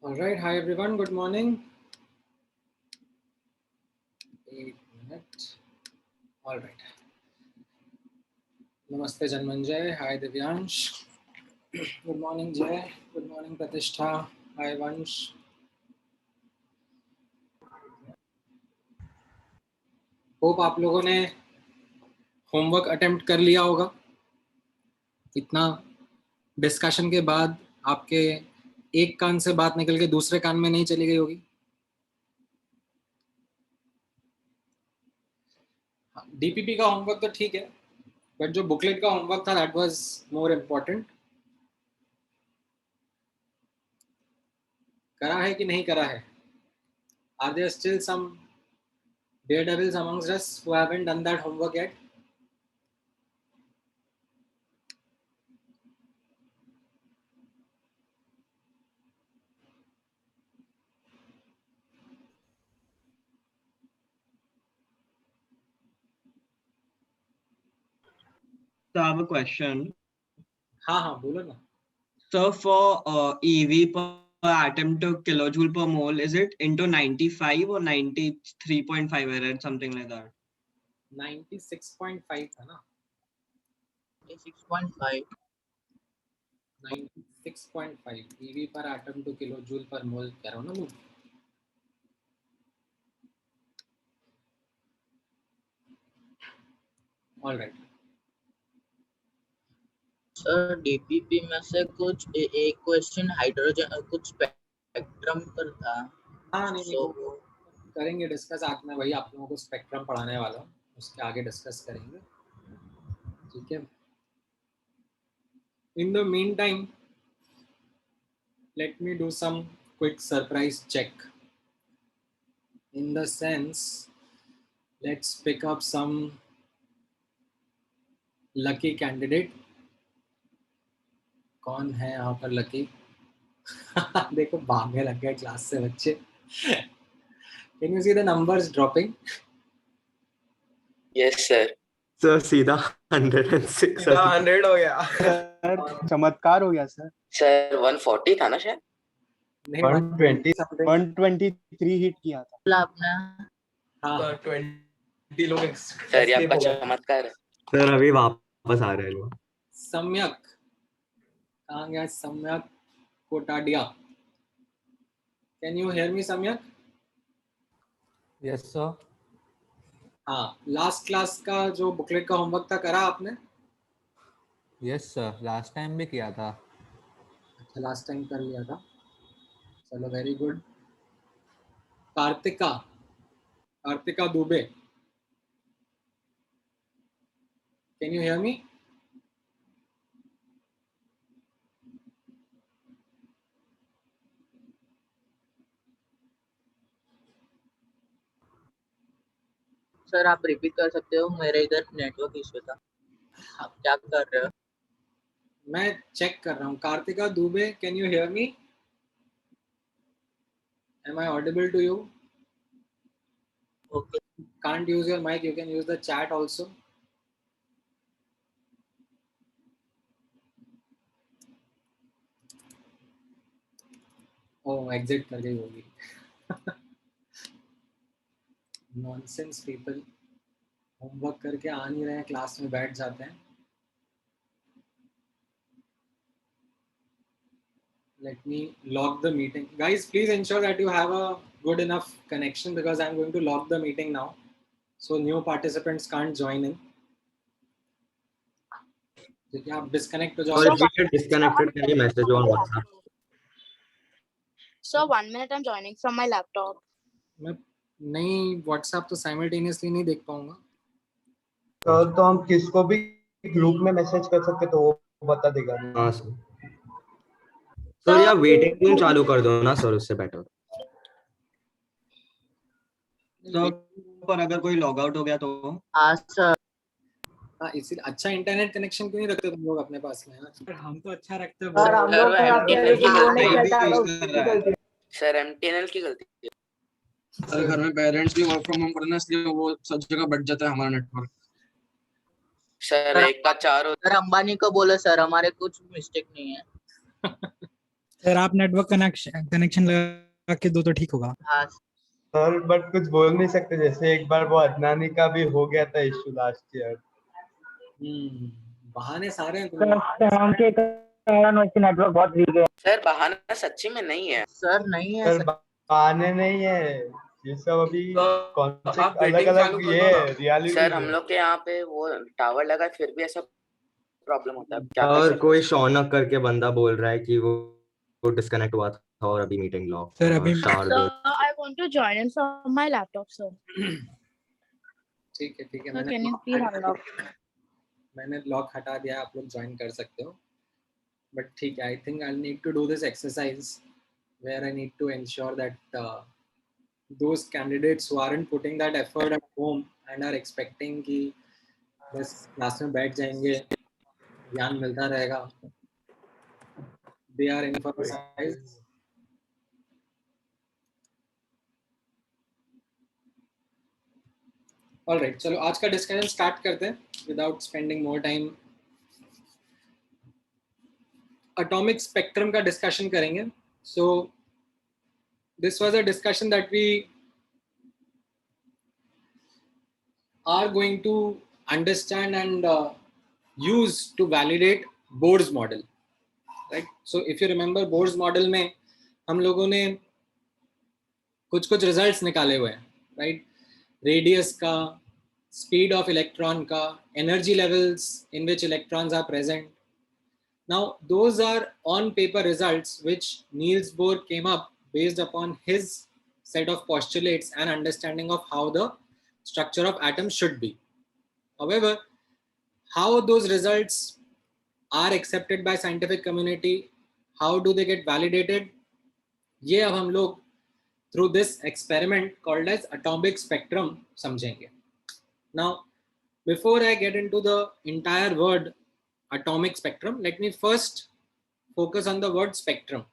All right, hi everyone, good morning. 8 minutes. All right. Namaste Janmanjay. Hi Divyansh. Good morning Jay. Good morning Pratishtha. Hi Vansh. Hope आप लोगों ने homework attempt कर लिया होगा. इतना discussion के बाद आपके एक कान से बात निकल के दूसरे कान में नहीं चली गई होगी. डीपीपी का होमवर्क तो ठीक है, बट जो बुकलेट का होमवर्क था दैट वाज मोर इम्पोर्टेंट. करा है कि नहीं करा है? Are there still some daredevils amongst us who haven't done that homework yet? So I have a question. हाँ बोलो ना. So for EV per atom to kilojoule per mole, is it into 95 or 93.5? I read something like that. 96.5 था ना. 96.5. 96.5 EV per atom to kilojoule per mole कह रहा हूँ ना मैं. All right. सर डीपीपी में से कुछ एक क्वेश्चन हाइड्रोजन कुछ स्पेक्ट्रम पर था. हाँ नहीं वो करेंगे डिस्कस. आज मैं वही आप लोगों को स्पेक्ट्रम पढ़ाने वाला हूँ, उसके आगे डिस्कस करेंगे. ठीक है. In the meantime, let me do some quick surprise check. In the sense, let's pick up some lucky candidate. कौन है यहाँ पर लकी? देखो भागने लग गए क्लास से बच्चे. Can you see the numbers dropping? Yes sir. Sir सीधा 106 100 हो गया. सर चमत्कार हो गया सर. सर 140 था ना शायद. नहीं 120 something. 123 हिट किया था आपने. हाँ 20 लोग सर ये आपका चमत्कार है. सर अभी वापस आ रहे हैं लोग. सम्यक कहाँ गया? सम्यक कोटाडिया. Can you hear me सम्यक? Yes sir. हाँ, लास्ट क्लास का जो बुकलेट का होमवर्क था करा आपने? यस सर, लास्ट टाइम भी किया था. अच्छा लास्ट टाइम कर लिया था. चलो very good. Kartika Dubey. Can you hear me? Sir आप रिपीट कर सकते हो, मेरे इधर नेटवर्क इशू था. आप क्या कर रहे हो? मैं चेक कर रहा हूँ. Kartika Dubey, can you hear me? Am I audible to you? Okay. Can't use your mic, you can use the chat also. Oh, exit कर गई होगी. Nonsense people. होमवर्क करके आ नहीं रहे हैं, क्लास में बैठ जाते हैं. Let me log the meeting. Guys, please ensure that you have a good enough connection because I'm going to log the meeting now. So new participants can't join in. देखिए आप डिस्कनेक्ट हो और जाओगे. if you get disconnected, can you message on WhatsApp? Sir, 1 minute. I'm joining from my laptop. मैं नहीं WhatsApp तो simultaneously नहीं देख पाऊंगा. तो हम किसको भी ग्रुप में मैसेज कर सकते तो वो बता देगा. हाँ सर. सर या वेटिंग रूम चालू कर दो ना सर, उससे बेटर. So पर अगर कोई लॉग आउट हो गया तो हाँ सर. हाँ इसीलिए अच्छा इंटरनेट कनेक्शन क्यों नहीं रखते तुम लोग अपने पास में यार? सर हम तो अच्छा रखते हैं. सर हम लोग सर MTNL की गलती है. सर घर में पेरेंट्स भी वर्क फ्रॉम होम करना, इसलिए वो सब जगह बढ़ जाता है हमारा नेटवर्क. सर एक का 4 हो. सर अंबानी को बोलो सर, हमारे कुछ मिस्टेक नहीं है. सर आप नेटवर्क कनेक्शन लगा के दो तो ठीक होगा। हाँ सर बट कुछ बोल नहीं सकते, जैसे एक बार वो अदनानी का भी हो गया था इशू लास्ट ईयर। बहाने सारे हैं के कारण वैसे नेटवर्क बहुत वीक है। सर बहाना सच्ची में नहीं है। सर नहीं है सर बहाने नहीं है, ये सब अभी तो कॉन्सेप्ट आप अलग वेटिंग चालू अलग कर ये दो ना। है, रियलिटी सर हम लोग के यहाँ पे वो टावर लगा है, फिर भी ऐसा प्रॉब्लम होता है, क्या कर और सकते कोई शौनक करके बंदा बोल रहा है कि वो डिस्कनेक्ट हुआ था और अभी मीटिंग लॉक सर अभी Sir, I want to join in from my laptop, sir. ठीक है Sir, can you please unlock? मैंने लॉक हटा दिया, आप लोग ज्वाइन कर सकते हो। बट ठीक है, I think I need to do this exercise where I need to ensure that those candidates who aren't putting that effort at home and are expecting कि बस क्लास में बैठ जाएंगे, ज्ञान मिलता रहेगा, they are in for a surprise. Alright, चलो आज का डिस्कशन स्टार्ट करते हैं without spending more time. Atomic spectrum का डिस्कशन करेंगे। So this was a discussion that we are going to understand and use to validate Bohr's model, right? So if you remember Bohr's model में हम लोगों ने कुछ results निकाले हुए हैं, right? रेडियस का, स्पीड ऑफ इलेक्ट्रॉन का, energy levels in which electrons are present. Now those are on paper results which Niels Bohr came up based upon his set of postulates and understanding of how the structure of atoms should be. However, how those results are accepted by scientific community, how do they get validated, ये अब हम लोग through this experiment called as atomic spectrum समझेंगे. Now, before I get into the entire word atomic spectrum, let me first focus on the word spectrum.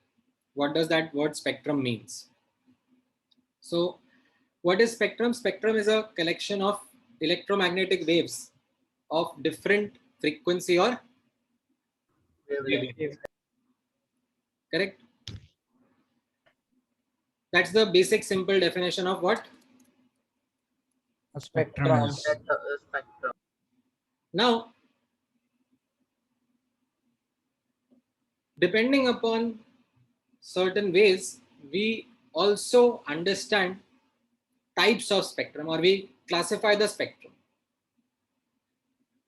What does that word spectrum means? So, what is spectrum? Spectrum is a collection of electromagnetic waves of different frequency or wavelength. Correct? That's the basic simple definition of what a spectrum is. spectrum. Now, depending upon certain ways, we also understand types of spectrum, or we classify the spectrum.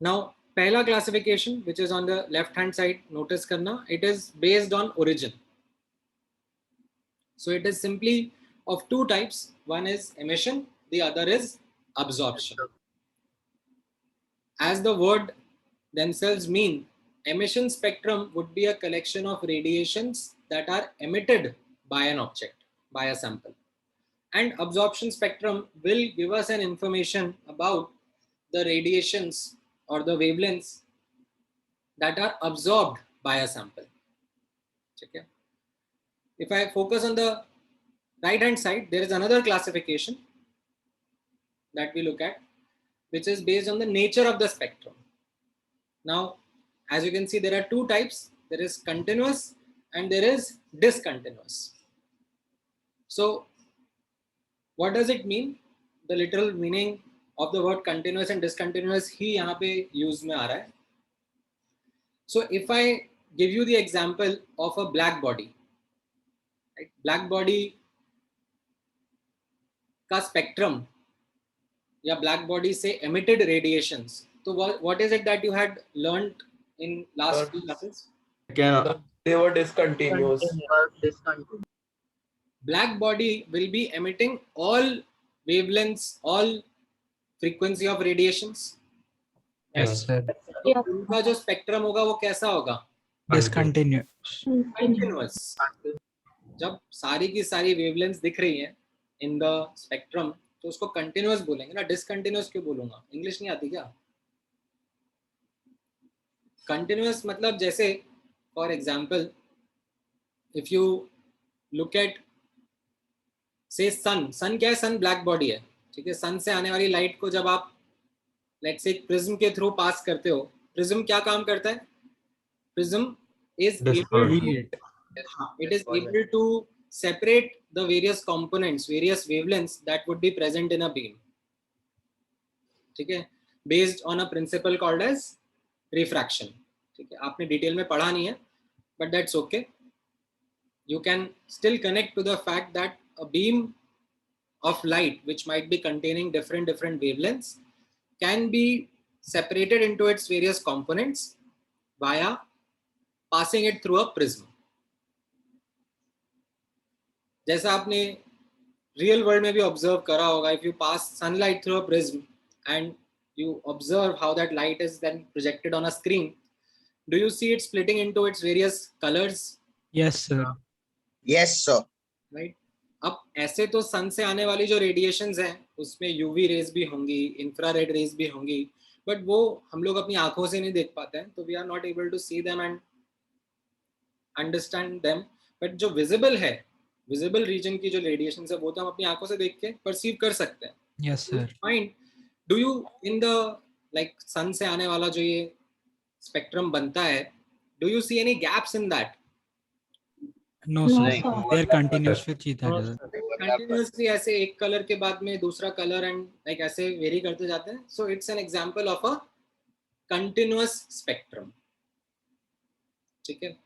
Now, pehla classification, which is on the left hand side, notice karna, it is based on origin. So it is simply of two types. One is emission, the other is absorption. As the word themselves mean, emission spectrum would be a collection of radiations that are emitted by an object, by a sample. And absorption spectrum will give us an information about the radiations or the wavelengths that are absorbed by a sample. Okay. If I focus on the right hand side, there is another classification that we look at, which is based on the nature of the spectrum. Now, as you can see, there are two types. There is continuous and there is discontinuous. So, what does it mean? The literal meaning of the word continuous and discontinuous ही यहाँ पे use में आ रहा है. So if I give you the example of a black body, right? Black body का spectrum या black body से emitted radiations. So what is it that you had learned in last few classes? They were discontinuous. Black body will be emitting all wavelengths, all frequency of radiations. Yes, sir. उनका जो spectrum होगा वो कैसा होगा? Discontinuous. Continuous. जब सारी की सारी वेवलेंथ्स दिख रही हैं इन द स्पेक्ट्रम, तो उसको कंटिन्यूअस बोलेंगे ना, डिसकंटिन्यूअस क्यों बोलूंगा? इंग्लिश नहीं आती क्या? कंटिन्यूअस मतलब जैसे for example if you look at से सन क्या है? सन ब्लैक बॉडी है, ठीक है? सन से आने वाली लाइट को जब आप लेट्स से प्रिज्म के थ्रू पास करते हो, प्रिज्म क्या काम करता है? Prism is it is able to separate the various components, various wavelengths that would be present in a beam. ठीक है, based on a principle called as refraction. ठीक है, आपने डिटेल में पढ़ा नहीं है, but that's okay. You can still connect to the fact that a beam of light, which might be containing different wavelengths, can be separated into its various components via passing it through a prism. जैसा आपने real world में भी observe करा होगा, if you pass sunlight through a prism and you observe how that light is then projected on a screen, do you see it splitting into its various colors? Yes, sir. Yes, sir. Right? अब ऐसे तो सन से आने वाली जो radiations हैं उसमें UV rays भी होंगी, इंफ्रारेड रेज भी होंगी, बट वो हम लोग अपनी आंखों से नहीं देख पाते हैं, तो we are not able to see them and understand them. But जो विजिबल है, विजिबल रीजन की जो रेडिएशंस है वो तो हम अपनी आंखों से देख के परसीव कर सकते हैं. Yes, sir. Fine. Do you in the like sun से आने वाला जो ये स्पेक्ट्रम बनता है, do you see any gaps in that? No, sir. They're continuous with each other. Continuously ऐसे एक कलर के बाद में दूसरा कलर एंड लाइक ऐसे वेरी करते जाते हैं. So it's an example of a continuous spectrum. ठीक है.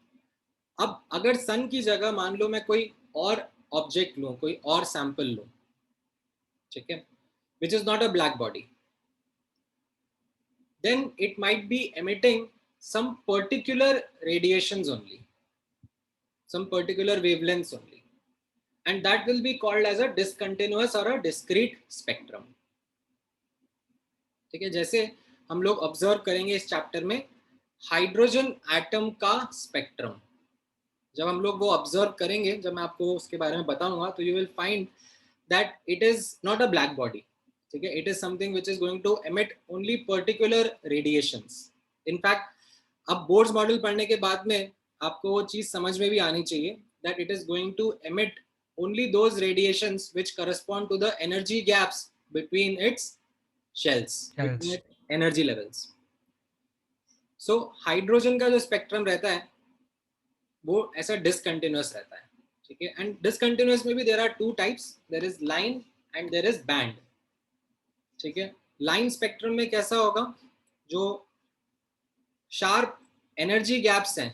अब अगर सन की जगह मान लो मैं कोई और ऑब्जेक्ट लूं, कोई और सैंपल लूं, ठीक है, which is not a black body, then it might be emitting some particular radiations only, some particular wavelengths only, and that will be called as a discontinuous or a discrete spectrum. ठीक है, जैसे हम लोग observe करेंगे इस chapter में hydrogen atom का spectrum. जब हम लोग वो ऑब्जर्व करेंगे, जब मैं आपको उसके बारे में बताऊंगा, तो you will find that it is not a black body. ठीक है, it is something which is going to emit only particular radiations. In fact अब बोर्ड्स मॉडल पढ़ने के बाद में आपको वो चीज समझ में भी आनी चाहिए that it is going to emit only those radiations which correspond to the energy gaps between its shells, energy levels. So hydrogen का जो स्पेक्ट्रम रहता है वो ऐसा डिसकंटिन्यूअस रहता है. ठीक है, एंड डिसकंटिन्यूअस में भी there are two types, there is line and there is band. ठीक है, लाइन स्पेक्ट्रम में कैसा होगा, जो शार्प एनर्जी गैप्स हैं,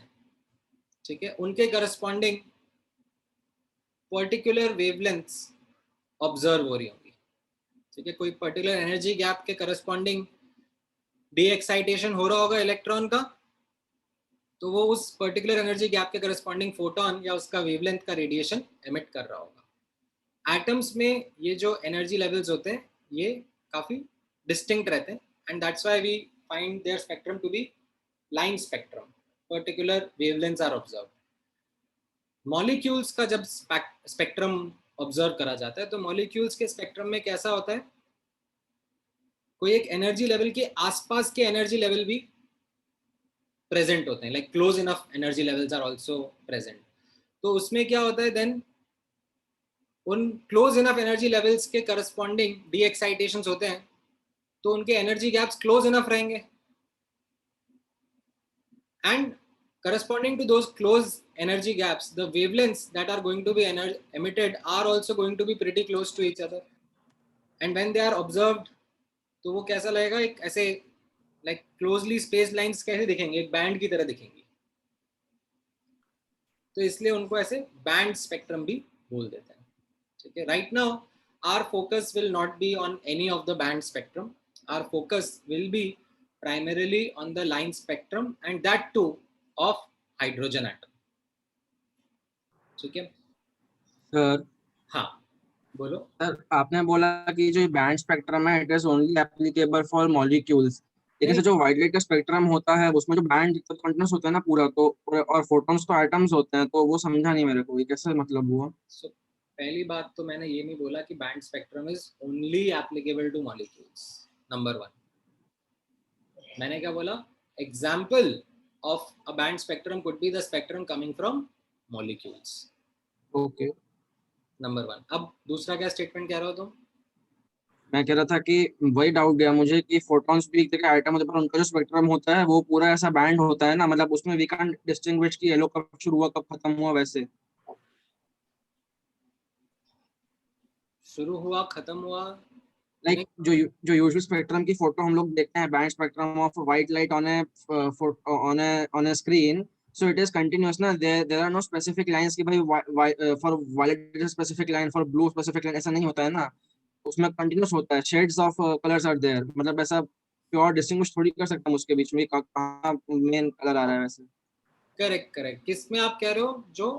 ठीक है, उनके करस्पॉन्डिंग पर्टिकुलर वेवलेंथ्स ऑब्जर्व हो रही होंगी. ठीक है, कोई पर्टिकुलर एनर्जी गैप के करस्पॉन्डिंग डी एक्साइटेशन हो रहा होगा इलेक्ट्रॉन का, तो वो उस पर्टिकुलर एनर्जी गैप के करस्पॉन्डिंग फोटोन या उसका वेवलेंथ का रेडिएशन एमिट कर रहा होगा. एटम्स में ये जो एनर्जी लेवल्स होते हैं ये काफी डिस्टिंक्ट रहते हैं, and that's why we find their spectrum to be line spectrum. Particular wavelengths are observed. Molecules का जब स्पेक्ट्रम ऑब्जर्व करा जाता है, तो मॉलिक्यूल्स के स्पेक्ट्रम में कैसा होता है, कोई एक एनर्जी लेवल के आसपास के एनर्जी लेवल भी प्रेजेंट होते हैं, like close enough energy levels are also present. तो उसमें क्या होता है देन, उन क्लोज इनफ एनर्जी लेवल्स के करस्पॉन्डिंग डी एक्साइटेशंस होते हैं, तो उनके एनर्जी गैप्स क्लोज इनफ रहेंगे, and corresponding to those close energy gaps, the wavelengths that are going to be emitted are also going to be pretty close to each other, and when they are observed, तो वो कैसा लगेगा, एक ऐसे like closely spaced lines कैसे दिखेंगे, एक band की तरह दिखेंगी. तो इसलिए उनको ऐसे बैंड स्पेक्ट्रम भी बोल देते हैं. ठीक है, right now our focus will not be on any of the band spectrum. Our focus will be primarily on the line spectrum, and that too of hydrogen atom. ठीक है सर. हाँ बोलो. सर आपने बोला कि जो बैंड स्पेक्ट्रम है it is only applicable for molecules, लेकिन सर जो वाइट लाइट का स्पेक्ट्रम होता है उसमें जो बैंड कंटीन्यूअस होता है ना पूरा, तो और फोटॉन्स तो एटम्स होते हैं, तो वो समझा नहीं मेरे को, ये कैसे मतलब हुआ? पहली बात तो मैंने ये नहीं बोला कि band spectrum is only applicable two molecules. Number 1. मैंने क्या बोला, example of a band spectrum could be the spectrum coming from molecules. Okay. Number 1. अब दूसरा क्या स्टेटमेंट कह रहे हो तुम? मैं कह रहा था कि वही डाउट गया मुझे कि फोटॉन्स भी एक तरह का आइटम होता है, पर उनका जो स्पेक्ट्रम होता है वो पूरा ऐसा बैंड होता है ना, मतलब उसमें वी कैन डिस्टिंग्विश कि येलो कब शुरू हुआ कब खत्म हुआ वैसे। शुरू हुआ खत्म हुआ लाइक जो यूजुअल स्पेक्ट्रम की फोटो हम लोग देखते हैं, band spectrum of white light on a screen, so it is continuous ना, there are no specific lines कि भाई for violet specific line, for blue specific line, ऐसा नहीं होता है ना। उसमें कंटिन्यूअस होता है, shades of colours are there, मतलब ऐसा प्योर डिस्टिंग्विश थोड़ी कर सकता हूँ उसके बीच में कहाँ मेन कलर आ रहा है वैसे। करेक्ट करेक्ट, किसमें आप कह रहे हो, जो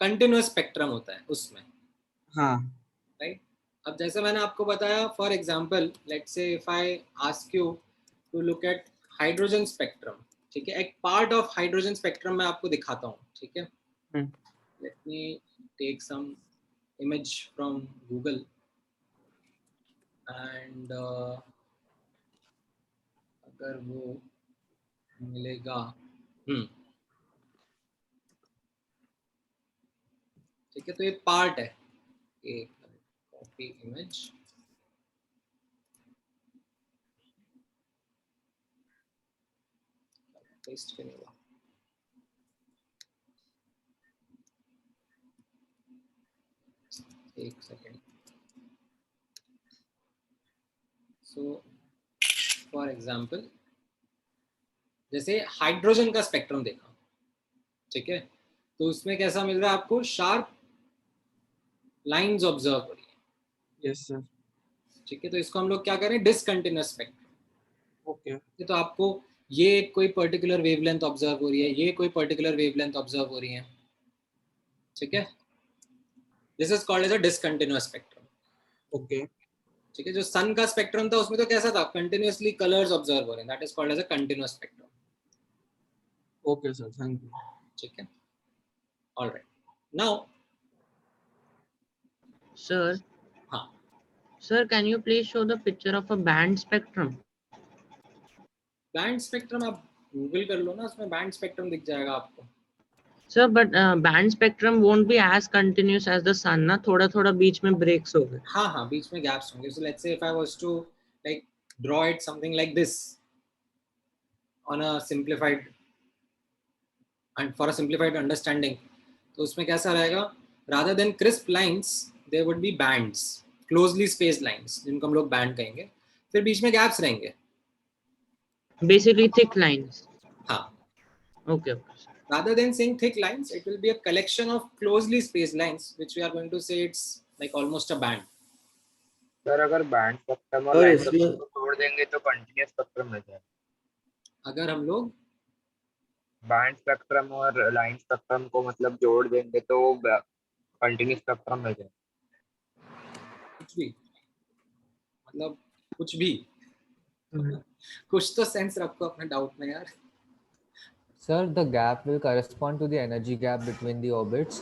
कंटिन्यूअस स्पेक्ट्रम होता है उसमें, हाँ राइट। अब जैसे मैंने आपको बताया, for example let's say if I ask you to look at hydrogen spectrum, ठीक है, एक पार्ट ऑफ हाइड्रोजन स्पेक्ट्रम मैं आपको दिखाता हूँ, ठीक है। Let me take some image from Google and अगर वो मिलेगा, ठीक है, तो ये पार्ट है, एक कॉपी इमेज, पेस्ट करेगा, एक सेकेंड। सो फॉर एग्जांपल जैसे हाइड्रोजन का स्पेक्ट्रम देखा, ठीक है, तो उसमें कैसा मिल रहा है आपको, शार्प लाइंस ऑब्जर्व हो रही है। Yes sir. ठीक है, तो इसको हम लोग क्या करें, डिसकंटिन्यूअस स्पेक्ट्रम। ओके। तो आपको ये कोई पर्टिकुलर वेवलेंथ ऑब्जर्व हो रही है, ये कोई पर्टिकुलर वेवलेंथ ऑब्जर्व हो रही है, ठीक है, this is called as a discontinuous spectrum. Okay. ठीक है, जो सन का स्पेक्ट्रम था उसमें तो कैसा था, कंटिन्यूअसली कलर्स ऑब्जर्व हो रहे हैं, that is called as a continuous spectrum. Okay sir, thank you. ठीक है, ऑलराइट, नाउ Sir, हाँ, sir, can you please show the picture of a band spectrum? Band spectrum आप गूगल कर लो ना, उसमें बैंड स्पेक्ट्रम दिख जाएगा आपको। Sir, but band spectrum won't be as continuous as the sun, ना थोड़ा थोड़ा बीच में breaks होंगे। हाँ हाँ, बीच में गैप्स होंगे। So let's say if I was to like draw it something like this on a simplified and for a simplified understanding, तो उसमें कैसा रहेगा, rather than crisp lines there would be bands, closely spaced lines, जिनको हम लोग band कहेंगे, फिर बीच में गैप्स रहेंगे। Basically thick lines. हाँ, Okay. rather than saying thick lines, it will be a collection of closely spaced lines, which we are going to say it's like almost a band. Sir अगर band spectrum और sir line इसमें spectrum को तोड़ देंगे तो continuous spectrum मिल जाएगा। अगर हम लोग बैंड स्पेक्ट्रम और लाइन स्पेक्ट्रम को मतलब जोड़ देंगे तो कंटिन्यूअस स्पेक्ट्रम मिल जाएगा। कुछ भी, मतलब कुछ भी, कुछ तो सेंस रखो अपने डाउट में यार। Sir, the gap will correspond to the energy gap between the orbits.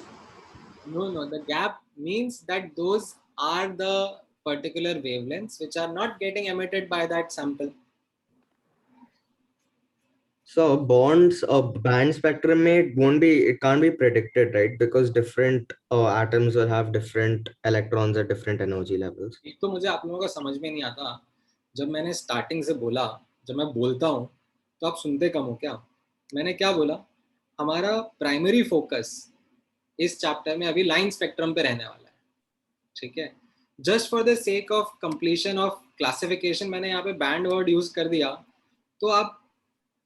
No, the gap means that those are the particular wavelengths which are not getting emitted by that sample. So bonds band spectrum में it can't be predicted, right? Because different atoms will have different electrons at different energy levels. एक तो मुझे आप लोगों का समझ में नहीं आता, जब मैंने स्टार्टिंग से बोला, जब मैं बोलता हूँ तो आप सुनते कम हो क्या। मैंने क्या बोला, हमारा प्राइमरी फोकस इस चैप्टर में अभी लाइन स्पेक्ट्रम पे रहने वाला है, ठीक है। Just for the sake of completion of classification मैंने यहाँ पे बैंड वर्ड यूज कर दिया, तो आप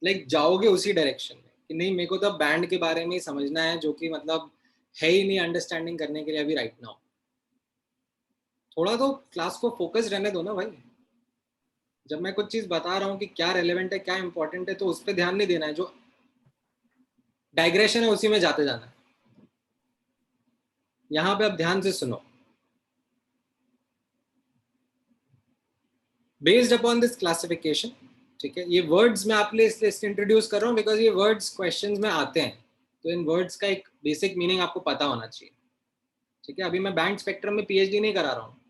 लाइक जाओगे उसी डायरेक्शन में कि नहीं, मेरे को तो बैंड के बारे में ही समझना है, जो कि मतलब है ही नहीं अंडरस्टैंडिंग करने के लिए अभी राइट नाउ। थोड़ा तो क्लास को फोकस रहने दो ना भाई। जब मैं कुछ चीज बता रहा हूँ कि क्या रेलेवेंट है, क्या इंपॉर्टेंट है, तो उस पर ध्यान नहीं देना है, जो डाइग्रेशन है उसी में जाते जाना है। यहाँ पे अब ध्यान से सुनो। बेस्ड अपॉन दिस क्लासिफिकेशन, ठीक है, ये वर्ड्स मैं आपके लिए इसलिए इंट्रोड्यूस कर रहा हूँ बिकॉज ये वर्ड्स क्वेश्चंस में आते हैं, तो इन वर्ड्स का एक बेसिक मीनिंग आपको पता होना चाहिए, ठीक है। अभी मैं बैंड स्पेक्ट्रम में पीएचडी नहीं करा रहा हूँ,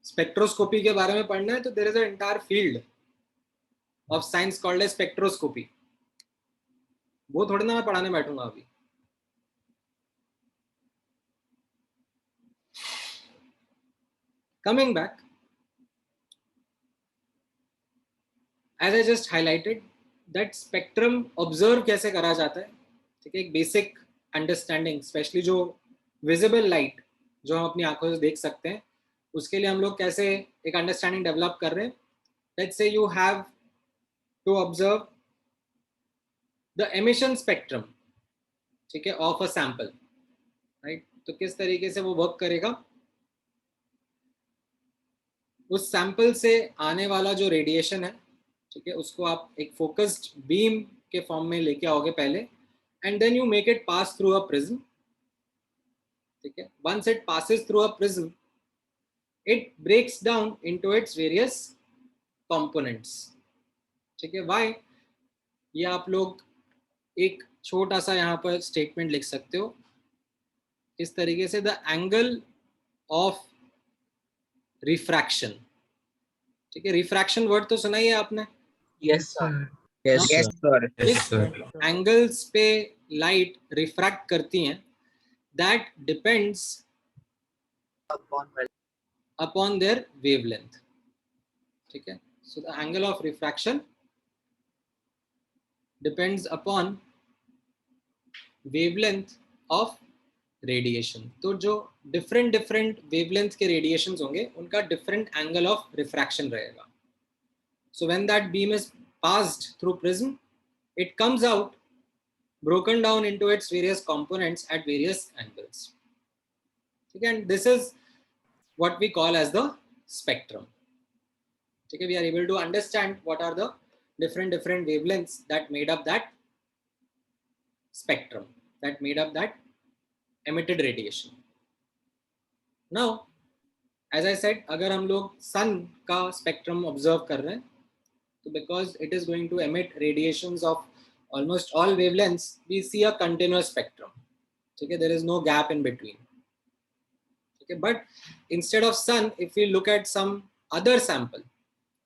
स्पेक्ट्रोस्कोपी के बारे में पढ़ना है तो there is a entire field of science called as spectroscopy, वो थोड़ी ना मैं पढ़ाने बैठूंगा अभी। Coming back, as I just highlighted that spectrum observe कैसे करा जाता है, ठीक है, एक बेसिक अंडरस्टैंडिंग, स्पेशली जो विजिबल लाइट जो हम अपनी आंखों से देख सकते हैं, उसके लिए हम लोग कैसे एक अंडरस्टैंडिंग डेवलप कर रहे हैं. Let's say you have to observe the emission spectrum, ठीक है, ऑफ अ सैंपल, राइट. तो किस तरीके से वो वर्क करेगा, उस सैंपल से आने वाला जो रेडिएशन है, ठीक है, उसको आप एक फोकस्ड बीम के फॉर्म में लेके आओगे पहले, and then you make it pass through a prism, ठीक है. Once it passes through a prism, it breaks down into its various components, ठीक है. व्हाई, ये आप लोग एक छोटा सा यहाँ पर स्टेटमेंट लिख सकते हो इस तरीके से, द एंगल ऑफ रिफ्रैक्शन, ठीक है. रिफ्रैक्शन वर्ड तो सुना ही है आपने. Yes sir. Yes, sir. जिस एंगल्स पे लाइट रिफ्रैक्ट करती हैं, that depends upon their wavelength, ठीक है. So the angle of refraction depends upon wavelength of radiation. तो जो डिफरेंट वेवलेंथ के रेडिएशंस होंगे, उनका डिफरेंट एंगल ऑफ रिफ्रैक्शन रहेगा. So when that beam is passed through prism, it comes out broken down into its various components at various angles. Okay, and this is what we call as the spectrum. Okay, we are able to understand what are the different wavelengths that made up that spectrum, that made up that emitted radiation. Now, as I said, अगर हम लोग sun का spectrum observe कर रहे हैं, so because it is going to emit radiations of almost all wavelengths, we see a continuous spectrum. Okay, there is no gap in between. Okay, but instead of sun, if we look at some other sample,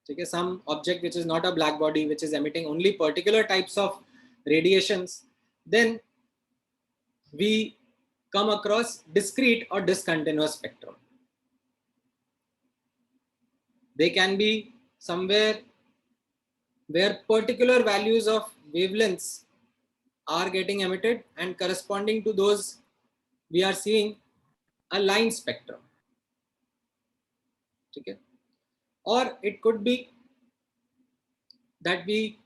okay, some object which is not a black body, which is emitting only particular types of radiations, then we come across discrete or discontinuous spectrum. They can be somewhere where particular values of wavelengths are getting emitted, and corresponding to those we are seeing a line spectrum, okay. Or it could be that we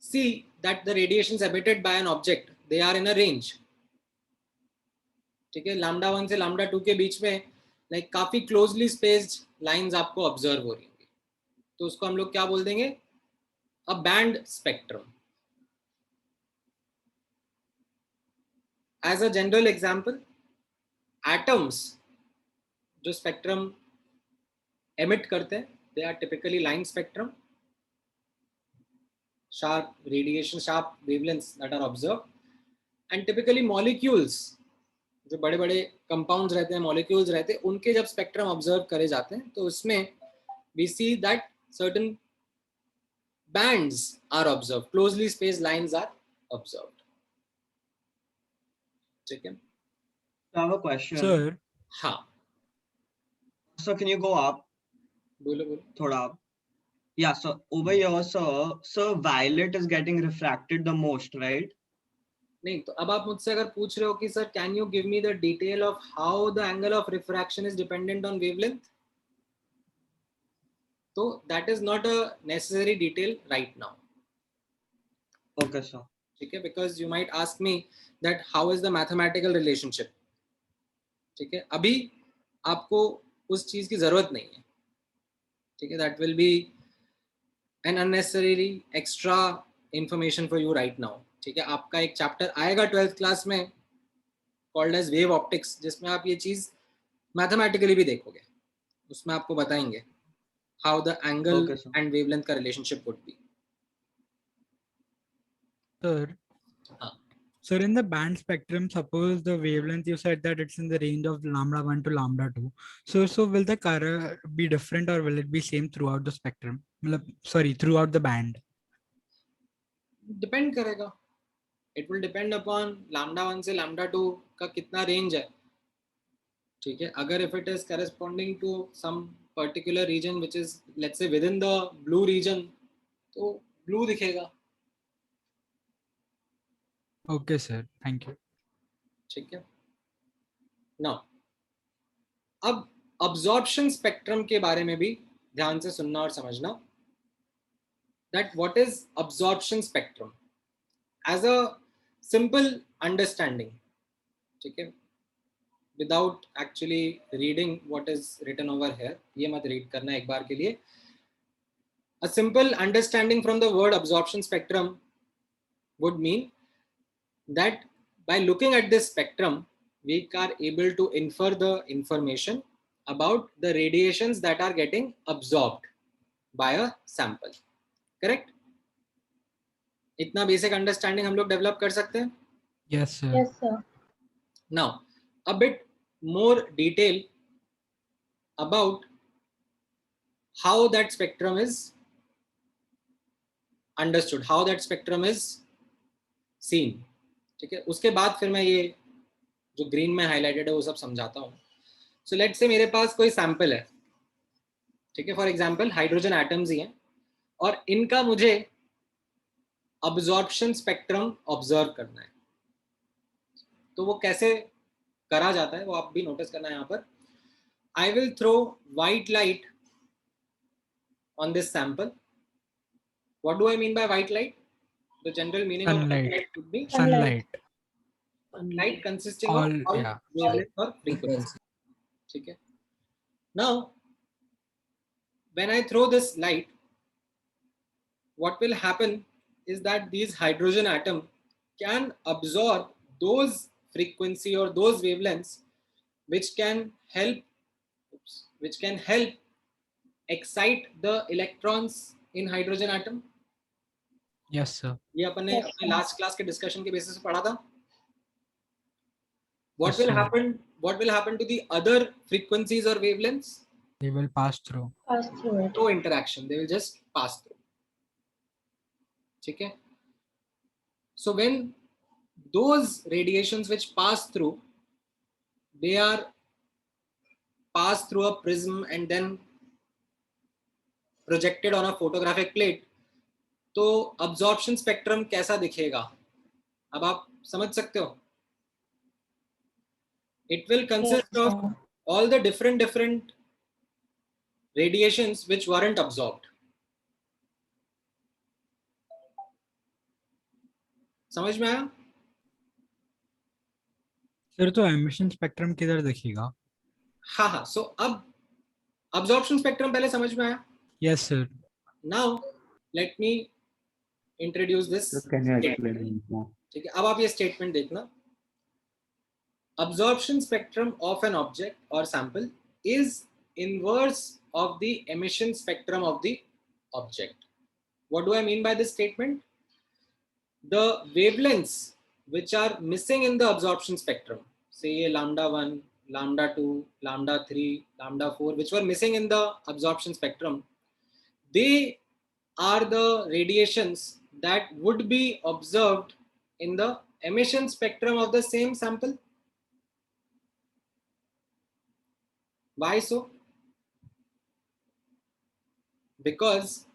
see that the radiations emitted by an object, they are in a range, okay. lambda 1 से lambda 2 के बीच में like काफी closely spaced lines आपको observe हो रही होंगी, तो उसको हम लोग क्या बोल देंगे, a band spectrum. As a general example, atoms जो spectrum emit करते हैं, they are typically line spectrum, sharp radiation, sharp wavelengths that are observed. And typically molecules, जो बड़े बड़े compounds रहते हैं, molecules रहते हैं, उनके जब spectrum observe करे जाते हैं, तो उसमें we see that certain bands are observed, closely spaced lines are observed. ठीक है. I have a question. Sir, हाँ, So can you go up? बोलो बोलो. Thoda up. Yeah, so over here, so violet is getting refracted the most, right? नहीं, तो अब आप मुझसे अगर पूछ रहे हो कि sir can you give me the detail of how the angle of refraction is dependent on wavelength, तो that is not a necessary detail right now. Okay, sir. ठीक है, because you might ask me that how is the mathematical relationship. ठीक है, अभी आपको उस चीज की जरूरत नहीं है. ठीक है, that will be an unnecessary extra information for you right now. ठीक है, आपका एक चैप्टर आएगा 12th क्लास में कॉल्ड एज वेव ऑप्टिक्स, जिसमें आप ये चीज मैथमेटिकली भी देखोगे. उसमें आपको बताएंगे how the angle and wavelength का relationship would be. Sir, sir, in the band spectrum, suppose the wavelength you said that it's in the range of lambda 1 to lambda 2. So will the color be different or will it be same throughout the spectrum? Sorry, throughout the band? Depend करेगा. It will depend upon lambda 1 से lambda 2 का कितना range है. ठीक है, अगर if it is corresponding to some particular region which is let's say within the blue region, तो blue दिखेगा। Okay, sir. Thank you. ठीक है। नाउ अब अब्जॉर्प्शन स्पेक्ट्रम के बारे में भी ध्यान से सुनना और समझना, that what is absorption spectrum as a simple understanding, ठीक है, without actually reading what is written over here, ये मत रीड करना एक बार के लिए। A simple understanding from the word absorption spectrum would mean that by looking at this spectrum, we are able to infer the information about the radiations that are getting absorbed by a sample. Correct? इतना basic understanding हम लोग develop कर सकते हैं? Yes, sir. Yes, sir. Now, a bit more detail about how that spectrum is understood, how that spectrum is seen. ठीक है, उसके बाद फिर मैं ये जो ग्रीन में हाईलाइटेड है वो सब समझाता हूँ। सो लेट्स से मेरे पास कोई सैंपल है, ठीक है, फॉर एग्जांपल हाइड्रोजन एटम्स ही हैं, और इनका मुझे अब्जॉर्प्शन स्पेक्ट्रम ऑब्जर्व करना है। तो वो कैसे करा जाता है वो आप भी नोटिस करना है यहाँ पर। I will throw white light on this sample. What do I mean by white light? The general meaning of white light would be Sunlight. light consisting All, of all yeah. wavelength or frequency. ठीक है. Now, when I throw this light, what will happen is that these hydrogen atom can absorb those frequency or those wavelengths which can help excite the electrons in hydrogen atom. Yes, sir. ये अपने अपने last class के discussion के basis पे पढ़ा था। What Yes, will sir. happen? What will happen to the other frequencies or wavelengths? They will pass through. Pass through it. No interaction. They will just pass through. ठीक है? So when those radiations which pass through, they are passed through a prism and then projected on a photographic plate. तो absorption spectrum कैसा दिखेगा? अब आप समझ सकते हो? It will consist of all the different radiations which weren't absorbed. समझ में आया? सर तो एमिशन स्पेक्ट्रम किधर दिखेगा? हाँ हाँ, so अब absorption spectrum पहले समझ में आया? Yes, sir. Now let me introduce this. So can you statement. explain more? ठीक है, अब आप ये स्टेटमेंट देखना। Absorption spectrum of an object or sample is inverse of the emission spectrum of the object. What do I mean by this statement? The wavelengths which are missing in the absorption spectrum, say lambda 1, lambda 2, lambda 3, lambda 4, which were missing in the absorption spectrum, they are the radiations that would be observed in the emission spectrum of the same sample. Why so? Because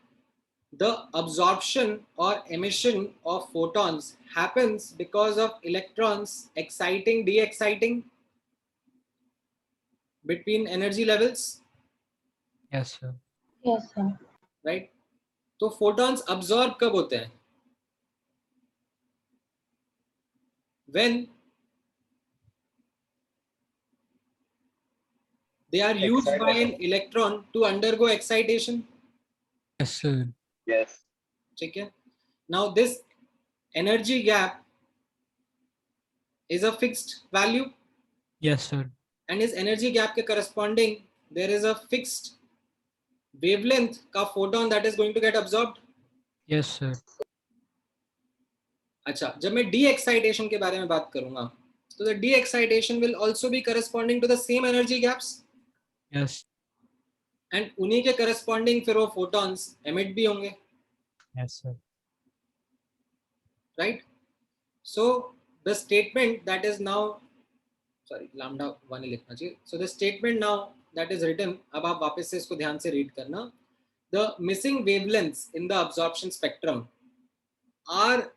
the absorption or emission of photons happens because of electrons exciting, de-exciting between energy levels. Yes, sir. Yes, sir. Right? तो photons absorb कब होते हैं? When they are used by an electron to undergo excitation. Yes, sir. Yes. ठीक है? Now this energy gap is a fixed value. Yes, sir. And इस energy gap के corresponding there is a fixed wavelength का photon that is going to get absorbed. Yes, sir. अच्छा, जब मैं de-excitation के बारे में बात करूंगा, तो the de-excitation will also be corresponding to the same energy gaps. Yes. And उन्हीं के corresponding फिर वो photons emit भी होंगे. Yes, sir. Right? So the statement that is now, sorry, lambda 1 ही लिखना चाहिए. So the statement now that is written, अब आप वापस से इसको ध्यान से read करना. the missing wavelengths in the absorption spectrum are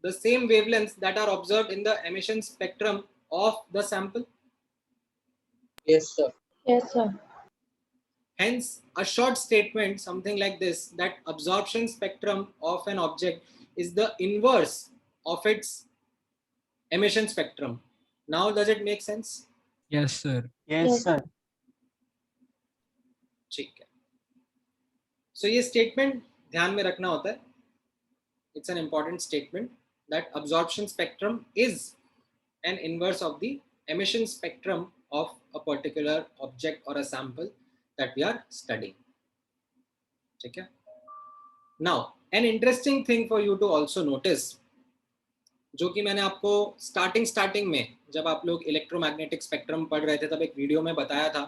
the same wavelengths that are observed in the emission spectrum of the sample? Yes, sir. Yes, sir. Hence, a short statement, something like this, that absorption spectrum of an object is the inverse of its emission spectrum. Now, does it make sense? Yes, sir. Yes, sir. ठीक है. So ये statement ध्यान में रखना होता है. It's an important statement that absorption spectrum is an inverse of the emission spectrum of a particular object or a sample that we are studying. ठीक है. Now, an interesting thing for you to also notice, जो कि मैंने आपको starting में जब आप लोग इलेक्ट्रोमैग्नेटिक स्पेक्ट्रम पढ़ रहे थे तब एक वीडियो में बताया था.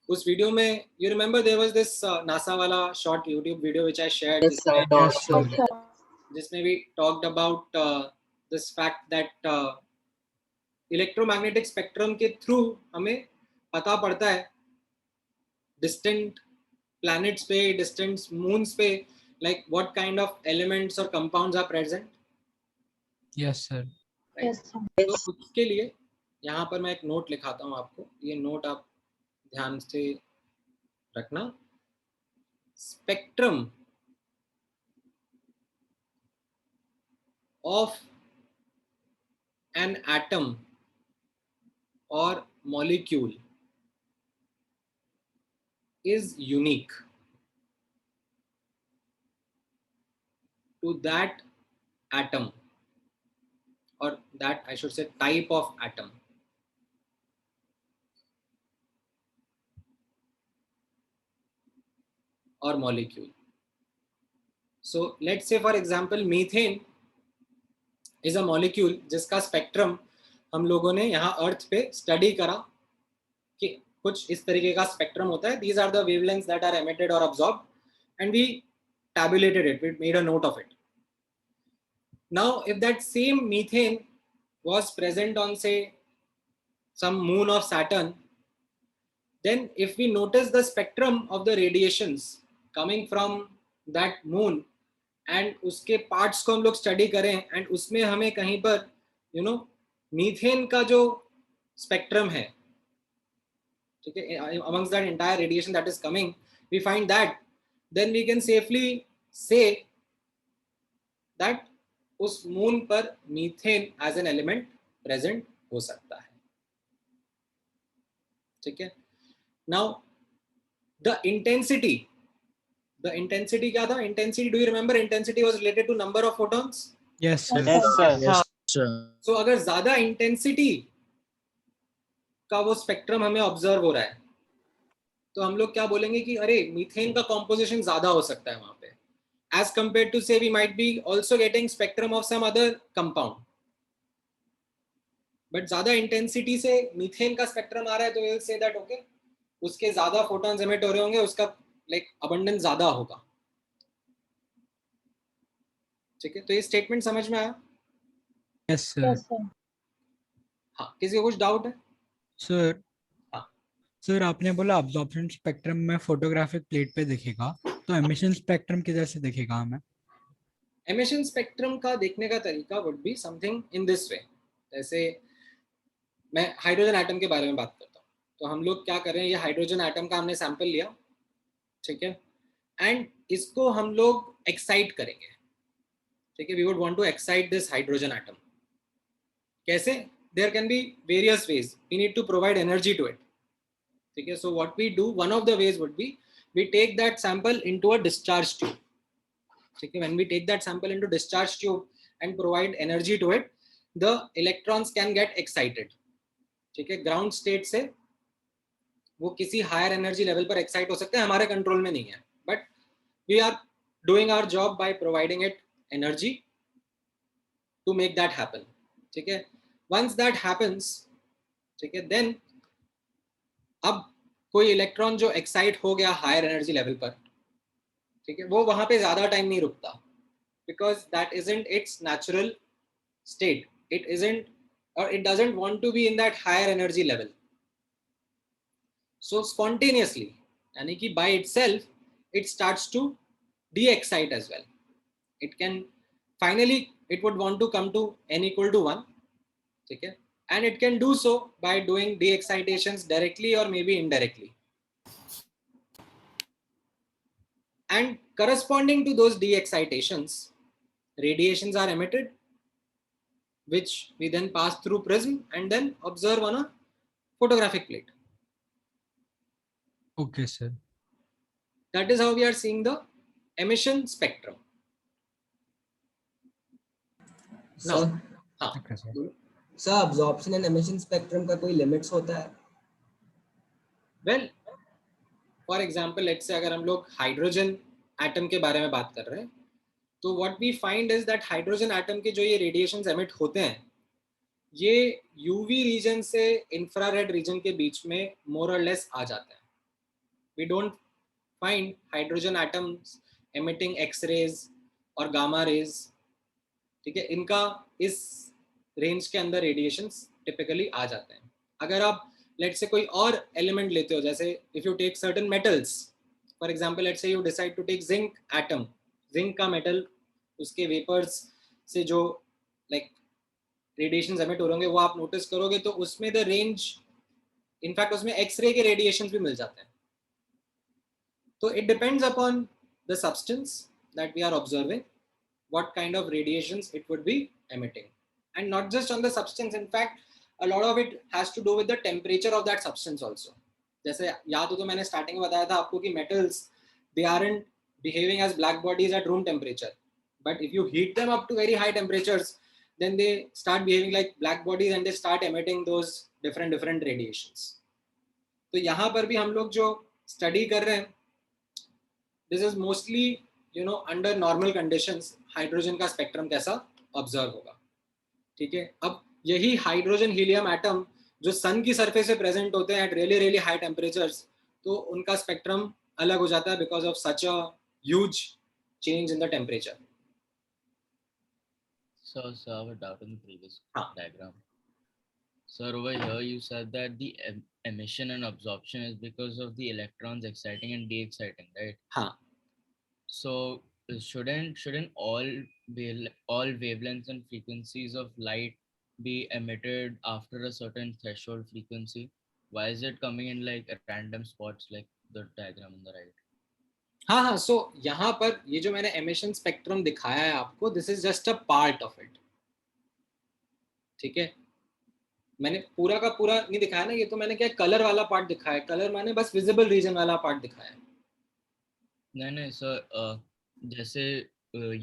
उस वीडियो में you remember there was this NASA वाला short YouTube video which I shared, जिसमें we talked about this fact that electromagnetic spectrum के थ्रू हमें पता पड़ता है डिस्टेंट प्लैनेट्स पे, डिस्टेंट मून्स पे, like what kind of elements और compounds are present. Yes, sir. Yes, sir. तो उसके लिए यहाँ पर मैं एक नोट लिखाता हूँ आपको. ये नोट आप ध्यान से रखना. Spectrum of an atom or molecule is unique to that atom, or that I should say type of atom. Or molecule. So let's say for example methane is a molecule जिसका spectrum हम लोगों ने यहाँ अर्थ पे study करा कि कुछ इस तरीके का स्पेक्ट्रम होता है. These are the wavelengths that are emitted or absorbed, and we tabulated it. We made a note of it. Now, if that same methane was present on, say, some moon of Saturn, then if we notice the spectrum of the radiations coming from that moon and उसके parts को हम लोग study करें and उसमें हमें कहीं पर methane का जो स्पेक्ट्रम है, ठीक है, amongst that entire radiation that is coming, we find that, then we can safely say that उस मून पर methane as an element present हो सकता है. ठीक है. नाउ द इंटेंसिटी क्या था? Intensity, do you remember? Intensity was related to number of photons. Yes, sir. Yes, sir. So अगर ज्यादा इंटेंसिटी का वो स्पेक्ट्रम हमें ऑब्जर्व हो रहा है तो हम लोग क्या बोलेंगे कि अरे मीथेन का कॉम्पोजिशन ज्यादा हो सकता है वहां पे, as compared to say we might be also getting spectrum of some other compound. But ज्यादा इंटेंसिटी से मीथेन का स्पेक्ट्रम आ रहा है तो we'll say that okay, उसके ज्यादा फोटॉन्स एमिट हो रहे होंगे, उसका लाइक अबंडेंस ज्यादा होगा. ठीक है. तो ये स्टेटमेंट समझ में आया? Yes, sir. Yes, sir. हाँ, किसी को कुछ डाउट है? Sir. हाँ. सर आपने बोला अब्जॉर्प्शन स्पेक्ट्रम में फोटोग्राफिक प्लेट पे दिखेगा, तो एमिशन स्पेक्ट्रम किधर से दिखेगा हमें? एमिशन स्पेक्ट्रम का देखने का तरीका would be something in this way. जैसे मैं हाइड्रोजन एटम के बारे में बात करता हूँ, तो हम लोग क्या कर रहे हैं, ये हाइड्रोजन एटम का हमने सैंपल लिया, ठीक है, एंड इसको हम लोग एक्साइट करेंगे. ठीक है. We would want to excite this hydrogen atom. कैसे? There can be various ways. We need to provide energy to it. ठीक है. So what we do, one of the ways would be we take that sample into a discharge tube. Okay, when we take that sample into discharge tube and provide energy to it, the electrons can get excited. ठीक है. Ground state से वो किसी higher energy level पर excite हो सकते हैं, हमारे कंट्रोल में नहीं है, but we are doing our job by providing it energy to make that happen. ठीक है. वंस दैट हैपन्स, ठीक है, देन अब कोई इलेक्ट्रॉन जो एक्साइट हो गया हायर एनर्जी लेवल पर, ठीक है, वो वहां पे ज्यादा टाइम नहीं रुकता, because that isn't its natural state. It isn't और it doesn't want to be in that higher energy level. So spontaneously, यानी कि by itself, it starts to de-excite as well. It can finally, it would want to come to n equal to 1. Okay? And it can do so by doing de-excitations directly or maybe indirectly. And corresponding to those de-excitations, radiations are emitted, which we then pass through prism and then observe on a photographic plate. Okay, sir. That is how we are seeing the emission spectrum. Now, Okay, sir. Sir absorption and emission spectrum का कोई limits होता है? well, for example, let's say अगर हम लोग hydrogen atom के बारे में बात कर रहे हैं, तो what we find is that hydrogen atom के जो ये रेडिएशंस एमिट होते हैं, ये यूवी रीजन से इंफ्रारेड रीजन के बीच में मोर और लेस आ जाते हैं. We don't find hydrogen atoms emitting X-rays और gamma rays. ठीक है, इनका इस रेंज के अंदर रेडिएशंस टिपिकली आ जाते हैं. अगर आप लेट्स से कोई और एलिमेंट लेते हो, जैसे if you take certain metals, for example let's say you decide to take zinc atom, zinc का मेटल, उसके वेपर्स से जो लाइक रेडिएशंस एमिट हो रहे होंगे वो आप नोटिस करोगे, तो उसमें द रेंज, इनफैक्ट उसमें एक्सरे के रेडिएशंस भी मिल जाते हैं. तो it depends upon the substance that we are observing, what kind of radiations it would be emitting, and not just on the substance. In fact, a lot of it has to do with the temperature of that substance also. जैसे याद हो तो मैंने starting में बताया था आपको कि metals, they aren't behaving as black bodies at room temperature, but if you heat them up to very high temperatures, then they start behaving like black bodies and they start emitting those different radiations. तो यहाँ पर भी हम लोग जो study कर रहे हैं, this is mostly under normal conditions hydrogen का स्पेक्ट्रम कैसा ऑब्जर्व होगा. ठीक है, अब यही हाइड्रोजन हीलियम एटम जो सन की सरफेस पे प्रेजेंट होते हैं एट रियली हाई टेम्परेचर्स, तो उनका स्पेक्ट्रम अलग हो जाता है because of such a huge change in the temperature. So I have a doubt in the previous diagram. Sir, over here you said that the emission and absorption is because of the electrons exciting and de-exciting, right? हाँ. So shouldn't all wavelengths and frequencies of light be emitted after a certain threshold frequency? Why is it coming in like at random spots like the diagram on the right? हाँ, सो यहाँ पर ये जो मैंने emission spectrum दिखाया है आपको, this is just a part of it. ठीक है, मैंने पूरा का पूरा नहीं दिखाया ना, ये तो मैंने क्या कलर वाला पार्ट दिखाया है. कलर मैंने बस विजिबल रीजन वाला पार्ट दिखाया है. नहीं सर, जैसे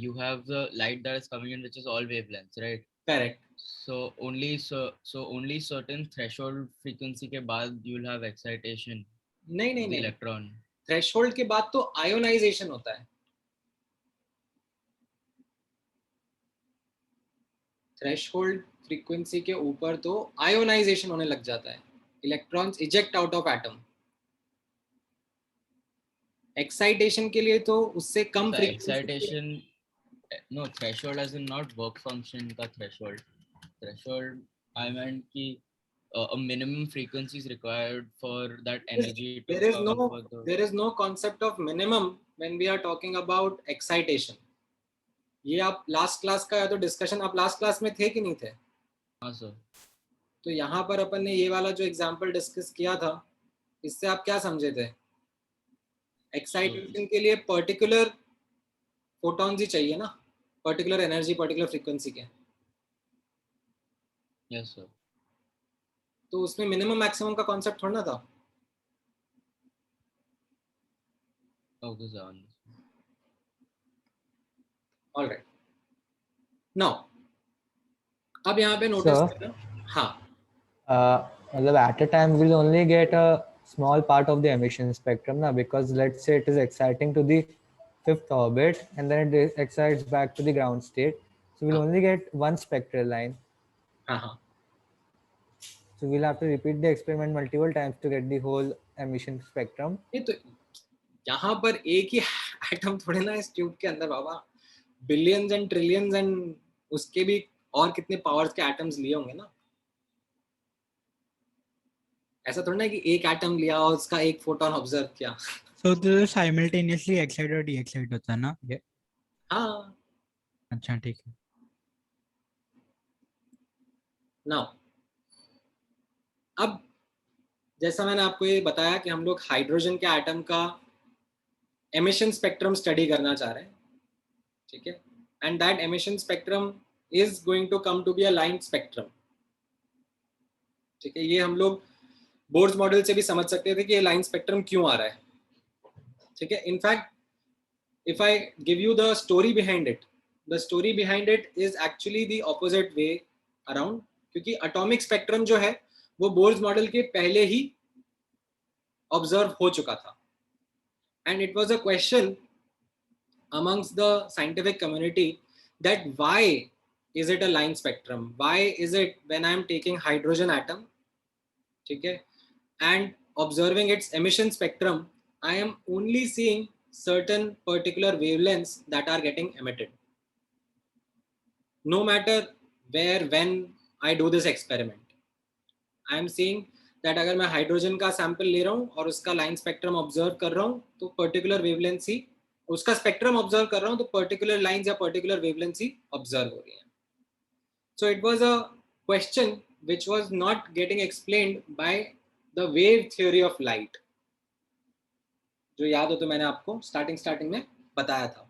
you have the light that is coming in which is all wavelengths, right? Correct. So only certain threshold frequency के बाद you'll have excitation. नहीं electron. थ्रेशोल्ड के बाद तो आयोनाइजेशन होता है. थ्रेशोल्ड फ्रीक्वेंसी के ऊपर तो आयोनाइजेशन होने लग जाता है. Electrons eject out of atom. Excitation के लिए तो उससे कम excitation, no threshold as in not work function का थ्रेशोल्ड आई मीन कि a minimum frequency is required for that energy to there is no concept of minimum when we are talking about excitation. ये आप last class का या तो discussion आप last class में थे कि नहीं थे? हाँ सर. तो यहाँ पर अपन ने ये वाला जो एग्जांपल डिस्कस किया था, इससे आप क्या समझे थे? एक्साइटेशन के लिए पर्टिकुलर फोटॉन्स ही चाहिए ना, पर्टिकुलर एनर्जी पर्टिकुलर फ्रीक्वेंसी के. Yes sir. तो उसमें मिनिमम मैक्सिमम का कॉन्सेप्ट थोड़ा ना था. Okay sir. ऑलराइट, नाउ अब यहाँ पे नोटिस करना. हाँ, मतलब at a time we'll only get a small part of the emission spectrum now, because let's say it is exciting to the 5th orbit and then it excites back to the ground state, so we'll only get one spectral line. So we'll have to repeat the experiment multiple times to get the whole emission spectrum. ये तो यहाँ पर एक ही atom थोड़े ना इस tube के अंदर बाबा, बिलियंस एंड ट्रिलियंस एंड उसके भी और कितने पावर्स के एटम्स लिए होंगे ना. ऐसा थोड़ा ना कि एक एटम लिया और उसका एक फोटोन ऑब्जर्व किया. So this is simultaneously excite और de-excite होता है ना ये? हाँ. अच्छा ठीक है. Now, अब जैसा मैंने आपको ये बताया कि हम लोग हाइड्रोजन के एटम का एमिशन स्पेक्ट्रम स्टडी करना चाह रहे हैं, ठीक है, and that emission spectrum is going to come to be a line spectrum. ठीक है, ये हम लोग बोर्स मॉडल से भी समझ सकते थे कि ये लाइन स्पेक्ट्रम क्यों आ रहा है. ठीक है, in fact if I give you the story behind it, the story behind it is actually the opposite way around, क्योंकि atomic spectrum जो है वो बोर्स मॉडल के पहले ही ऑब्जर्व हो चुका था, and it was a question amongst the scientific community that why is it a line spectrum, why is it when I am taking hydrogen atom, ठीक है, and observing its emission spectrum, I am only seeing certain particular wavelengths that are getting emitted, no matter where when I do this experiment. I am seeing that अगर मैं hydrogen का sample ले रहा हूँ और उसका लाइन स्पेक्ट्रम ऑब्जर्व कर रहा हूँ तो पर्टिकुलर वेवलेंथ ही, उसका स्पेक्ट्रम ऑब्जर्व कर रहा हूँ तो पर्टिकुलर लाइंस या पर्टिकुलर वेवलेंथ ही ऑब्जर्व हो रही हैं. So it was a question which was not getting explained by the wave theory of light, जो याद हो तो मैंने आपको स्टार्टिंग में बताया था.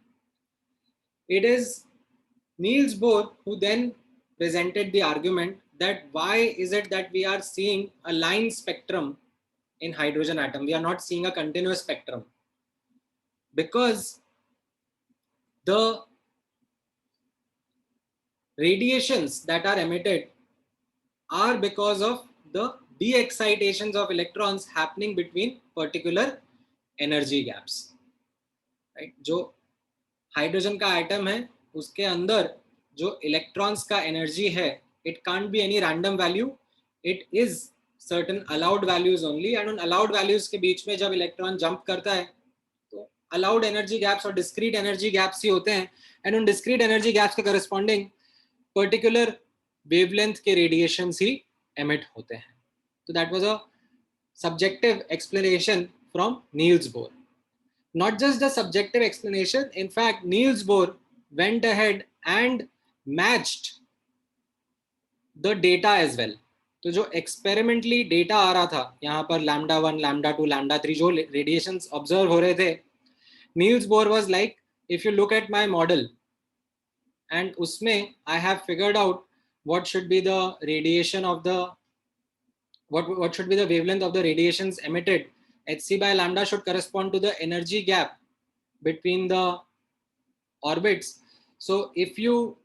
It is Niels Bohr who then presented the argument that why is it that we are seeing a line spectrum in hydrogen atom, we are not seeing a continuous spectrum, because the radiations that are emitted are because of the de-excitations of electrons happening between particular energy gaps, right? जो hydrogen का atom है उसके अंदर जो electrons का energy है, it can't be any random value, it is certain allowed values only, and उन allowed values के बीच में जब इलेक्ट्रॉन जंप करता है तो allowed energy gaps और discrete energy gaps ही होते हैं, and उन discrete energy gaps के corresponding particular wavelength के radiations ही emit होते हैं. So that was a subjective explanation from Niels Bohr. Not just the subjective explanation, in fact Niels Bohr went ahead and matched the data as well. तो जो experimentally data आ रहा था यहाँ पर lambda 1, lambda 2, lambda 3 जो radiations observe हो रहे थे, Niels Bohr was like, if you look at my model and उसमें I have figured out what should be the radiation of the what should be the wavelength of the radiations emitted, hc by lambda should correspond to the energy gap between the orbits. So if you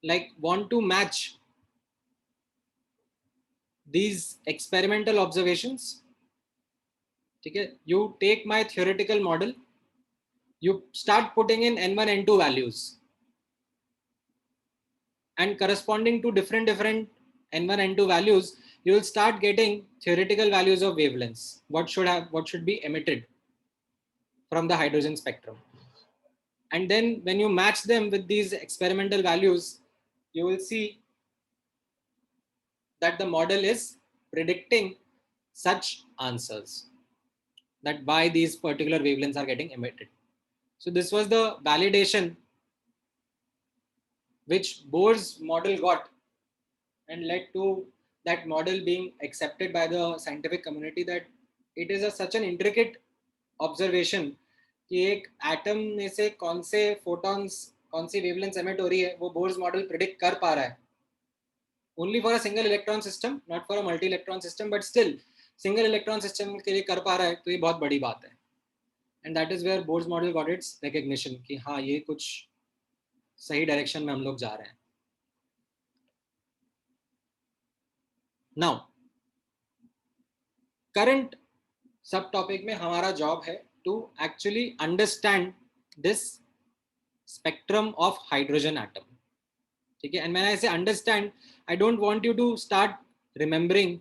like want to match these experimental observations, okay, you take my theoretical model, you start putting in n1 n2 values, and corresponding to different n1 n2 values you will start getting theoretical values of wavelengths, what should be emitted from the hydrogen spectrum. And then when you match them with these experimental values, you will see that the model is predicting such answers, that why these particular wavelengths are getting emitted. So this was the validation which Bohr's model got and led to that model being accepted by the scientific community, that it is such an intricate observation कि एक atom में से कौन से photons कौन सी wavelength emit हो रही है वो बोर्स मॉडल प्रिडिक्ट कर पा रहा है, only for a single electron system, not for a multi electron system, but still single electron system के लिए कर पा रहा है, तो ये बहुत बड़ी बात है. And that is where Bohr's model got its recognition कि हाँ ये कुछ सही डायरेक्शन में हम लोग जा रहे हैं. नाउ करंट सब टॉपिक में हमारा जॉब है to actually understand this spectrum of hydrogen atom. ठीक है, and when I say understand, I don't want you to start remembering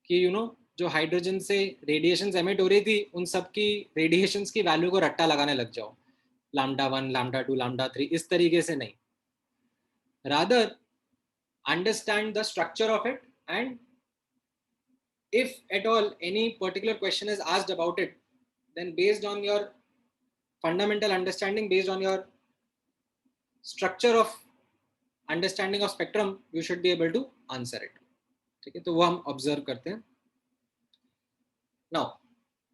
कि you know जो हाइड्रोजन से रेडिएशंस एमिट हो रही थी उन सब की रेडिएशंस की वैल्यू को रट्टा लगाने लग जाओ, lambda 1, lambda 2, lambda 3, इस तरीके से नहीं. Rather understand the structure of it, and if at all any particular question is asked about it, then based on your fundamental understanding, based on your structure of understanding of spectrum, you should be able to answer it. ठीक है, तो वो हम observe करते हैं. Now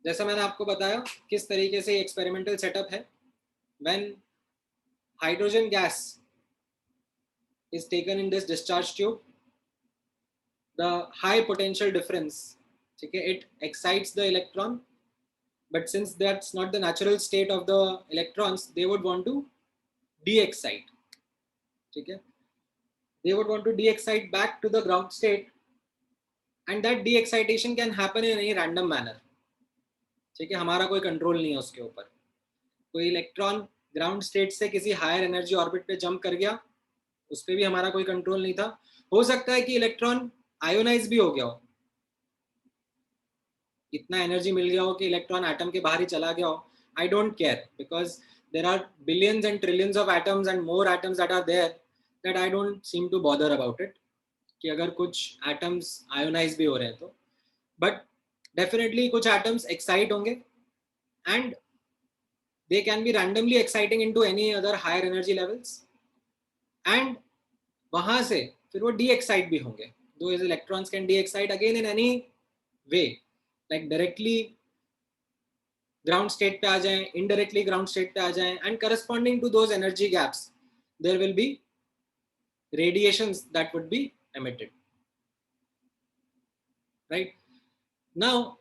जैसा मैंने आपको बताया किस तरीके से एक्सपेरिमेंटल सेटअप है. When hydrogen gas is taken in this discharge tube, the high potential difference, okay, it excites the electron, but since that's not the natural state of the electrons, they would want to de-excite. Okay, they would want to de-excite back to the ground state, and that de-excitation can happen in any random manner. ठीक है, हमारा कोई control नहीं है उसके ऊपर. कोई electron ground state से किसी हायर एनर्जी ऑर्बिट पे जंप कर गया, उस पर भी हमारा कोई कंट्रोल नहीं था. हो सकता है कि इलेक्ट्रॉन आयोनाइज भी हो गया हो, इतना एनर्जी मिल गया हो कि इलेक्ट्रॉन एटम के बाहर ही चला गया हो. I don't care, because there are billions and trillions of atoms and more atoms that are there, that I don't seem to bother about it कि अगर कुछ एटम्स आयोनाइज भी हो रहे हैं तो. बट डेफिनेटली कुछ एटम्स एक्साइट होंगे and they can be randomly exciting into any other higher energy levels, and वहां से फिर वो डी एक्साइट भी होंगे. Those electrons can de-excite again in any way, like directly ground state पे आ जाएं, indirectly ground state पे आ जाएं, and corresponding to those energy gaps there will be radiations that would be emitted. Right now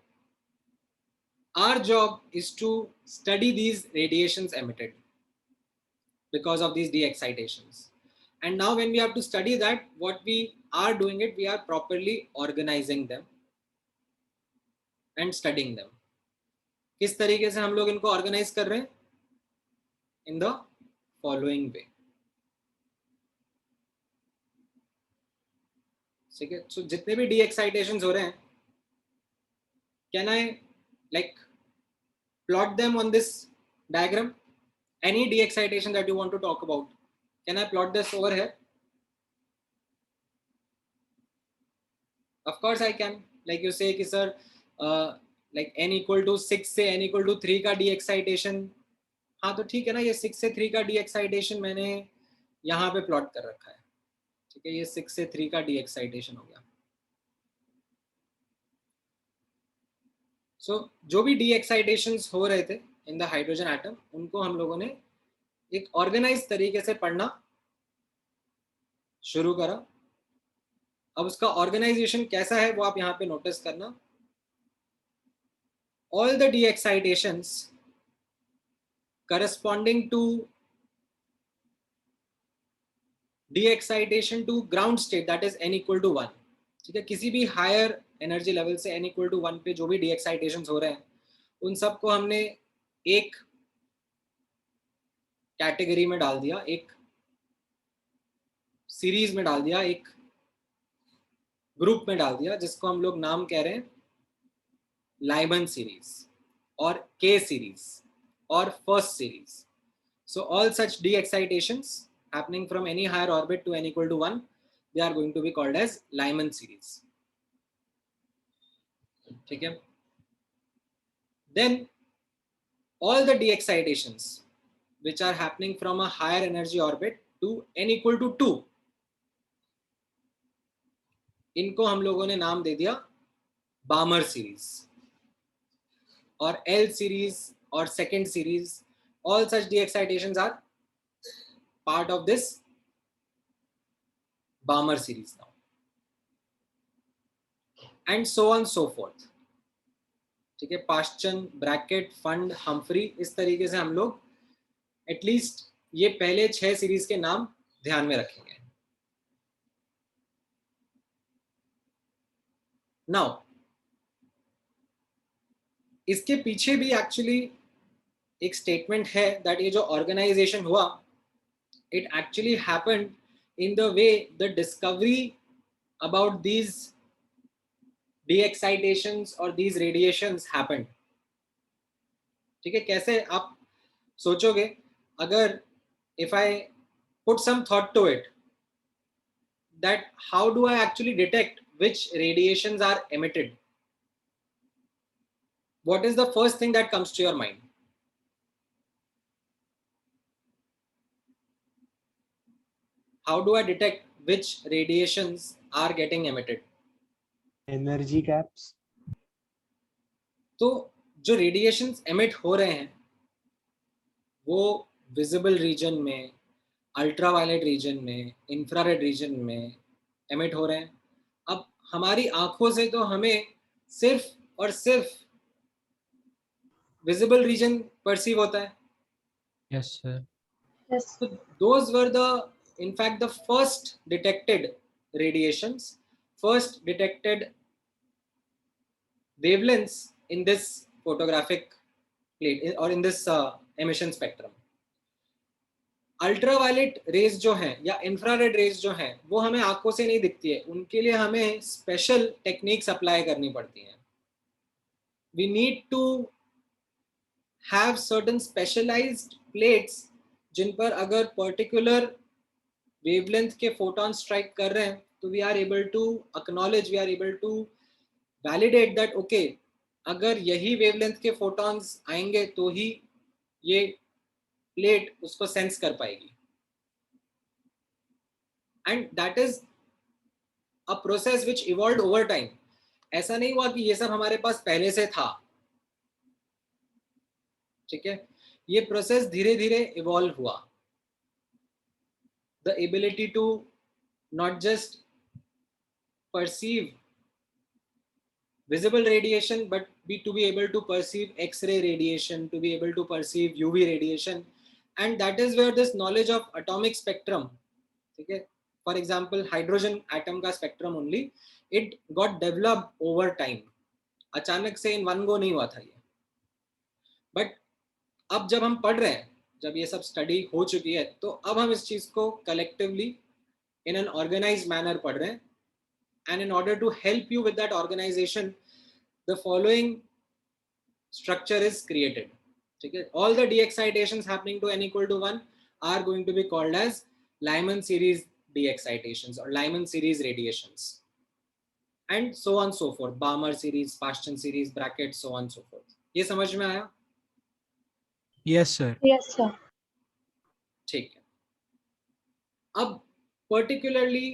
our job is to study these radiations emitted because of these de-excitations. And now when we have to study that, what we are doing it, we are properly organizing them and studying them. किस तरीके से हम लोग इनको organise कर रहे हैं? In the following way. ठीक है, so जितने भी de-excitations हो रहे हैं, can I like plot them on this diagram? Any de-excitation that you want to talk about, can I plot this over here? Of course I can. Like you say कि sir like n equal to 6 से n equal to 3 का de-excitation, हाँ तो ठीक है ना, ये 6 से 3 का de-excitation मैंने यहाँ पे प्लॉट कर रखा है. ठीक है, ये 6 से 3 का de-excitation हो गया. So जो भी de-excitations हो रहे थे in the hydrogen atom, उनको हम लोगों ने एक ऑर्गेनाइज तरीके से पढ़ना शुरू करा. अब उसका ऑर्गेनाइजेशन कैसा है वो आप यहाँ पे नोटिस करना. All the de-excitations corresponding to de-excitation to ground state, that is n equal to 1. ठीक है, किसी भी हायर एनर्जी लेवल से n equal to 1 पे जो भी de-excitations हो रहे हैं, उन सबको हमने एक कैटेगरी में डाल दिया, एक सीरीज में डाल दिया, एक ग्रुप में डाल दिया, जिसको हम लोग नाम कह रहे हैं लाइमन सीरीज और के सीरीज और first series. So all such de-excitations happening from any higher orbit to n equal to 1, they are going to be called as Lyman series. ठीक है, then all the de-excitations which are happening from a higher energy orbit to n equal to 2, इनको हम लोगों ने नाम दे दिया बामर series और L series और second series. All such de-excitations are part of this Balmer series now, and so on so forth. ठीक है, पाश्चन, ब्रैकेट, फंड, हम्फ्री, इस तरीके से हम लोग एटलीस्ट ये पहले 6 सीरीज के नाम ध्यान में रखेंगे. नाउ इसके पीछे भी एक्चुअली एक स्टेटमेंट है दैट ये जो ऑर्गेनाइजेशन हुआ, it actually happened in the way the discovery about these de-excitations or these radiations happened. ठीक है, कैसे आप सोचोगे अगर if I put some thought to it, that how do I actually detect which radiations are emitted? what is the first thing that comes to your mind? How do I detect which radiations are getting emitted? Energy gaps. तो जो radiations emit हो रहे हैं वो visible region में, ultraviolet reason में, infrared reason में emit हो रहे हैं. अब हमारी आंखों से तो हमें सिर्फ और सिर्फ विजिबल रीजन परसीव होता है. Yes, sir. Yes. So those were the, in fact, the first detected radiations, first detected wavelengths in this photographic plate or in this emission spectrum. Ultraviolet rays जो हैं या इंफ्रारेड रेज जो हैं वो हमें आंखों से नहीं दिखती है, उनके लिए हमें स्पेशल टेक्निक्स अप्लाई करनी पड़ती हैं. We need to have certain specialized plates जिन पर अगर पर्टिकुलर वेवलेंथ के फोटॉन स्ट्राइक कर रहे हैं तो we are able to acknowledge, we are able to validate that okay, अगर यही वेवलेंथ के फोटॉन्स आएंगे तो ही ये प्लेट उसको सेंस कर पाएगी. And that is a process which evolved over time. ऐसा नहीं हुआ कि ये सब हमारे पास पहले से था. ठीक है, ये प्रोसेस धीरे धीरे इवॉल्व हुआ. The ability to not just perceive visible radiation but to be able to perceive X-ray radiation, to be able to perceive UV radiation, and that is where this knowledge of atomic spectrum, okay, for example hydrogen atom का spectrum only, it got developed over time. अचानक से in one go नहीं हुआ था ये. but अब जब हम पढ़ रहे हैं, जब ये सब स्टडी हो चुकी है, तो अब हम इस चीज को collectively in an organized manner पढ़ रहे हैं. And in order to help you with that organization, the following structure is created. Okay? All the de-excitations happening to n equal to 1 are going to be called as Lyman series de-excitations or Lyman series radiations. And so on so forth. Balmer series, Paschen series, brackets, so on so forth. ये समझ में आया? Yes, sir. Yes, sir. ठीक है. अब particularly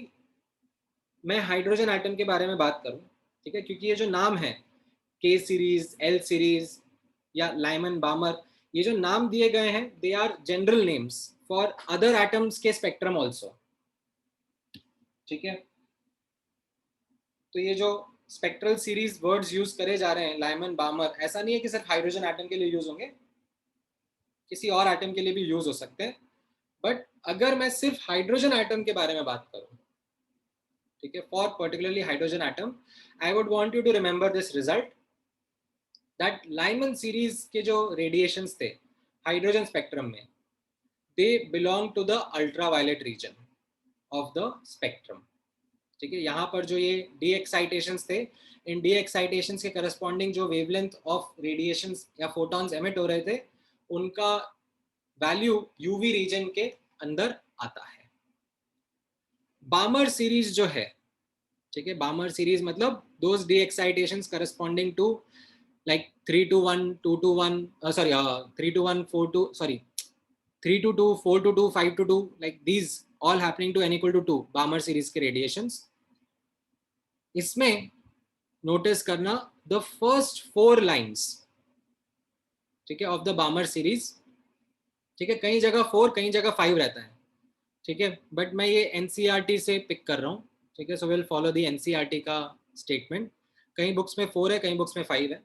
मैं hydrogen atom के बारे में बात करूं, ठीक है, क्योंकि ये जो नाम है के सीरीज, एल सीरीज या लाइमन बामर, ये जो नाम दिए गए हैं they are general names for other atoms के स्पेक्ट्रम आल्सो. ठीक है, तो ये जो स्पेक्ट्रल सीरीज वर्ड्स यूज करे जा रहे हैं, लाइमन बामर, ऐसा नहीं है कि सिर्फ हाइड्रोजन एटम के लिए यूज होंगे, किसी और एटम के लिए भी यूज हो सकते हैं. बट अगर मैं सिर्फ हाइड्रोजन एटम के बारे में बात करूं, ठीक है, for particularly hydrogen atom, I would want you to remember this result that Lyman series के जो रेडिएशंस थे हाइड्रोजन स्पेक्ट्रम में, they belong to the ultraviolet region of the spectrum. ठीक है, यहाँ पर जो ये डी एक्साइटेशंस थे, इन डी एक्साइटेशंस के करस्पॉन्डिंग जो वेवलेंथ ऑफ रेडिएशंस या फोटॉन्स एमिट हो रहे थे, उनका वैल्यू यूवी रीजन के अंदर आता है. बामर सीरीज जो है, ठीक है, बामर सीरीज मतलब those the excitations corresponding to like 321, 221, sorry 321, 42, sorry 322, 422, 522, like these all happening to n equal to 2, बामर series के रेडिएशंस. इसमें नोटिस करना द फर्स्ट 4 लाइंस, ठीक है, ऑफ द बामर सीरीज. ठीक है, कई जगह 4, कई जगह 5 रहता है. ठीक है, बट मैं ये एनसीईआरटी से पिक कर रहा हूँ. ठीक है, so will follow the NCERT का स्टेटमेंट. कई बुक्स में 4 है, कई बुक्स में 5 है.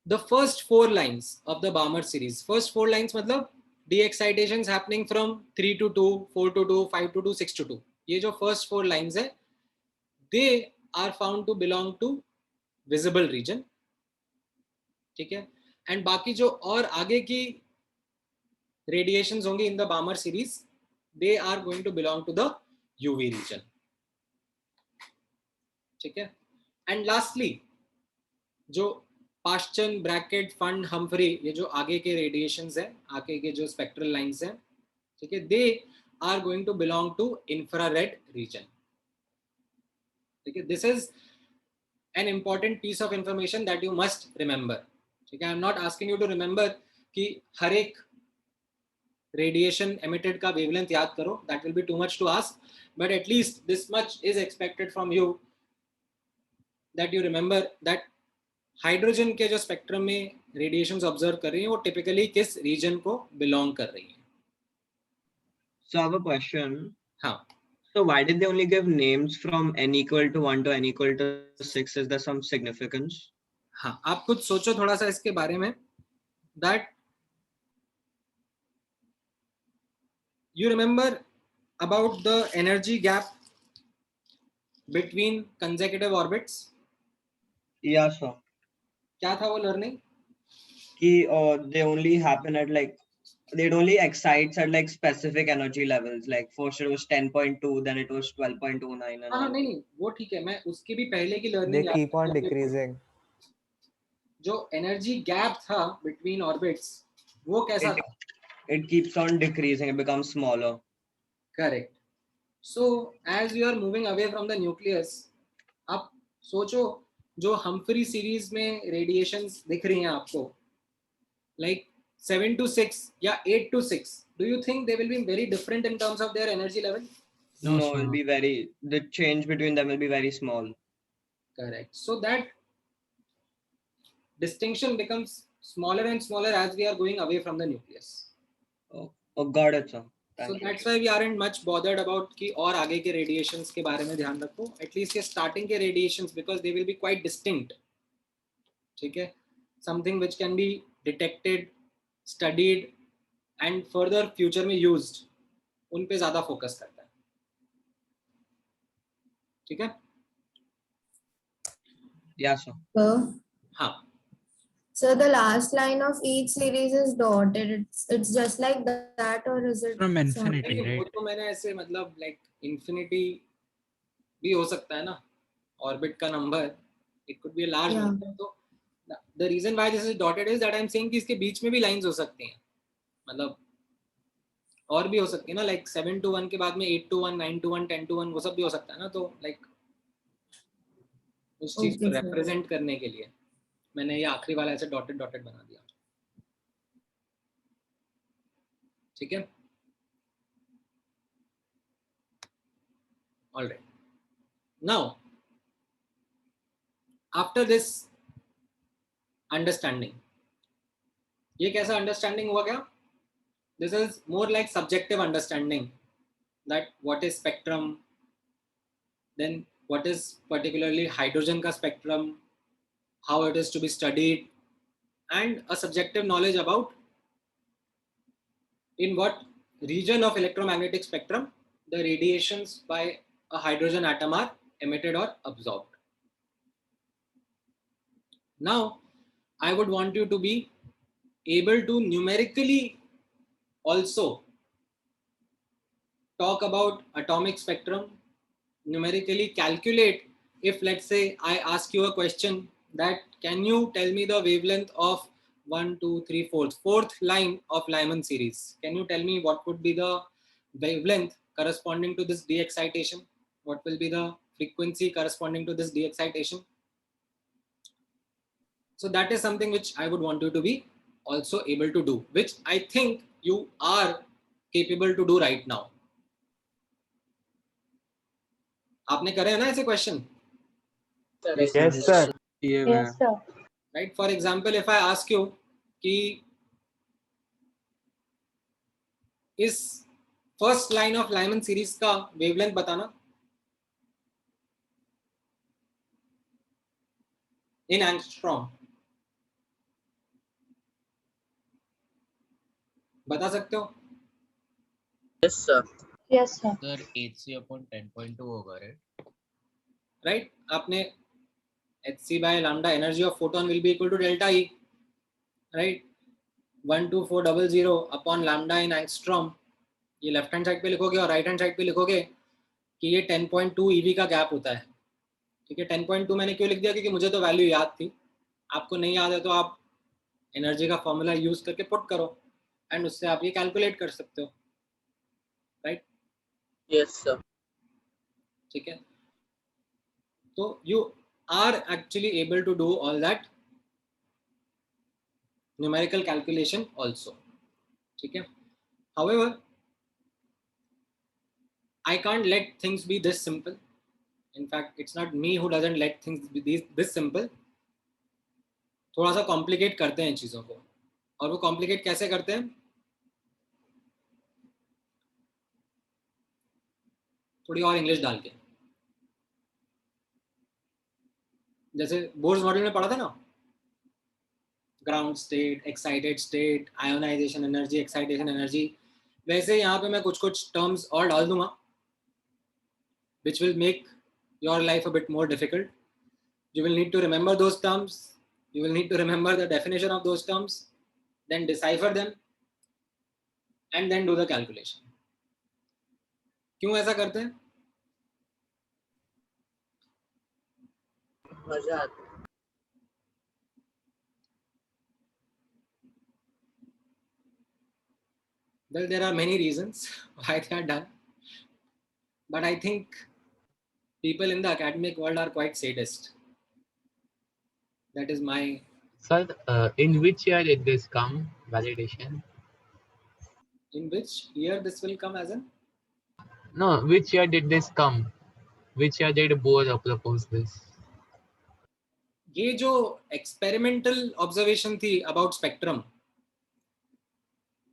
The first 4 lines of the बामर series, first 4 lines मतलब D एक्साइटेशंस happening from 3 to 2, 4 to 2, 5 to 2, 6 to 2. ये जो फर्स्ट 4 लाइंस है, they are found to belong to visible region. ठीक है, एंड बाकी जो और आगे की radiations होंगी in the Balmer series, they are going to belong to the UV region. ठीक है, and lastly जो पाश्चन, ब्रैकेट, फंड, हम्फ्री, ये जो आगे के रेडिएशंस हैं, आगे के जो स्पेक्ट्रल लाइंस हैं, ठीक है, they are going to belong to infrared region. ठीक है, this is an important piece of information that you must remember. ठीक है, I'm not asking you to remember कि हर एक radiation emitted का wavelength याद करो, that will be too much to ask, but at least this much is expected from you that you remember that hydrogen के जो spectrum में radiations observe कर रही हैं वो टिपिकली किस रीजन को बिलोंग कर रही हैं. So I have a question. हाँ. So why did they only give names from n equal to 1 to n equal to 6? Is there some significance? हाँ, आप खुद सोचो थोड़ा सा इसके बारे में. That you remember about the energy gap between consecutive orbits? Yeah, sir. क्या था वो लर्निंग कि they only happen at like it only excites at like specific energy levels, like first it was 10.2, then it was 12.29 and हाँ नहीं वो ठीक है, मैं उसके भी पहले की They learning keep on decreasing. जो एनर्जी गैप था बिटवीन ऑर्बिट्स वो कैसा था? it keeps on decreasing, it becomes smaller. Correct. So as you are moving away from the nucleus, आप सोचो जो हम्फ्री सीरीज में रेडिएशंस दिख रही हैं आपको, like 7 to 6 या 8 to 6, do you think they will be very different in terms of their energy level? No, it will be the change between them will be very small. Correct. So that distinction becomes smaller and smaller as we are going away from the nucleus. Oh got it, sir. So that's why we aren't much bothered about कि और आगे के radiations के बारे में ध्यान रखो. At least ये starting के radiations, because they will be quite distinct. ठीक है? Something which can be detected, studied, and further future में used. उन पे ज़्यादा focus करता है. ठीक है? Yeah, sir. हाँ. So the last line of each series is dotted. It's just like that, or is it From infinity, नहीं, वो right? तो मैंने ऐसे मतलब like infinity भी हो सकता है ना, orbit का number, it could be a large Yeah. number. तो the reason why this is dotted is that I'm saying कि इसके बीच में भी lines हो सकती हैं, मतलब और भी हो सकती है ना, like 7 to 1 के बाद में 8 to 1, 9 to 1, 10 to 1, वो सब भी हो सकता है ना. तो like उस चीज को Okay, sir. represent करने के लिए मैंने ये आखिरी वाला ऐसे डॉटेड डॉटेड बना दिया. ठीक है? All right. Now, after this understanding, ये कैसा understanding हुआ क्या? This is more like subjective understanding, that what is spectrum, then what is particularly hydrogen का spectrum, how it is to be studied, and a subjective knowledge about in what region of electromagnetic spectrum the radiations by a hydrogen atom are emitted or absorbed. Now, I would want you to be able to numerically also talk about atomic spectrum, numerically calculate. If let's say I ask you a question that can you tell me the wavelength of 1, 2, 3, fourth line of Lyman series? Can you tell me what would be the wavelength corresponding to this de-excitation? What will be the frequency corresponding to this de-excitation? So that is something which I would want you to be also able to do, which I think you are capable to do right now. आपने करे है ना ऐसे question? Yes, sir. Yes, sir. Right. For example, if I ask you कि इस first line of Lyman series का wavelength बताना in angstrom, बता सकते हो? Yes, sir. Yes, sir. Sir, hc upon 10.2 होगा, right? Right. आपने hc by lambda energy of photon will be equal to delta E, right? 12400 upon lambda in angstrom. ये left hand side पे लिखोगे और right hand side पे लिखोगे कि ये 10.2 EV का गैप होता है. ठीक है, 10.2 मैंने क्यों लिख दिया? क्योंकि मुझे तो वैल्यू याद थी. आपको नहीं याद है तो आप एनर्जी का फॉर्मूला यूज करके पुट करो एंड उससे आप ये कैलकुलेट कर सकते हो. राइट? Yes, sir. ठीक है, तो you are actually able to do all that numerical calculation also. Okay. However, I can't let things be this simple. In fact, it's not me who doesn't let things be this simple. थोड़ा सा complicate करते हैं चीजों को, और वो complicate कैसे करते हैं? थोड़ी और इंग्लिश डाल के, जैसे बोर्स मॉडल में पढ़ा था ना, ground state, excited state, ionization energy, excitation energy, वैसे यहाँ पे मैं कुछ कुछ टर्म्स और डाल दूंगा which will make your life a bit more difficult. You will need to remember those terms. You will need to remember the definition of those terms, then decipher them, and then do the calculation. क्यों ऐसा करते हैं? मजा आता है. Well, there are many reasons why they are done, but I think people in the academic world are quite sadist. That is my. Sir, in which year did this come, validation? In which year this will come as in? No, which year did this come? Which year did Bohr propose this? ये जो experimental observation थी about spectrum,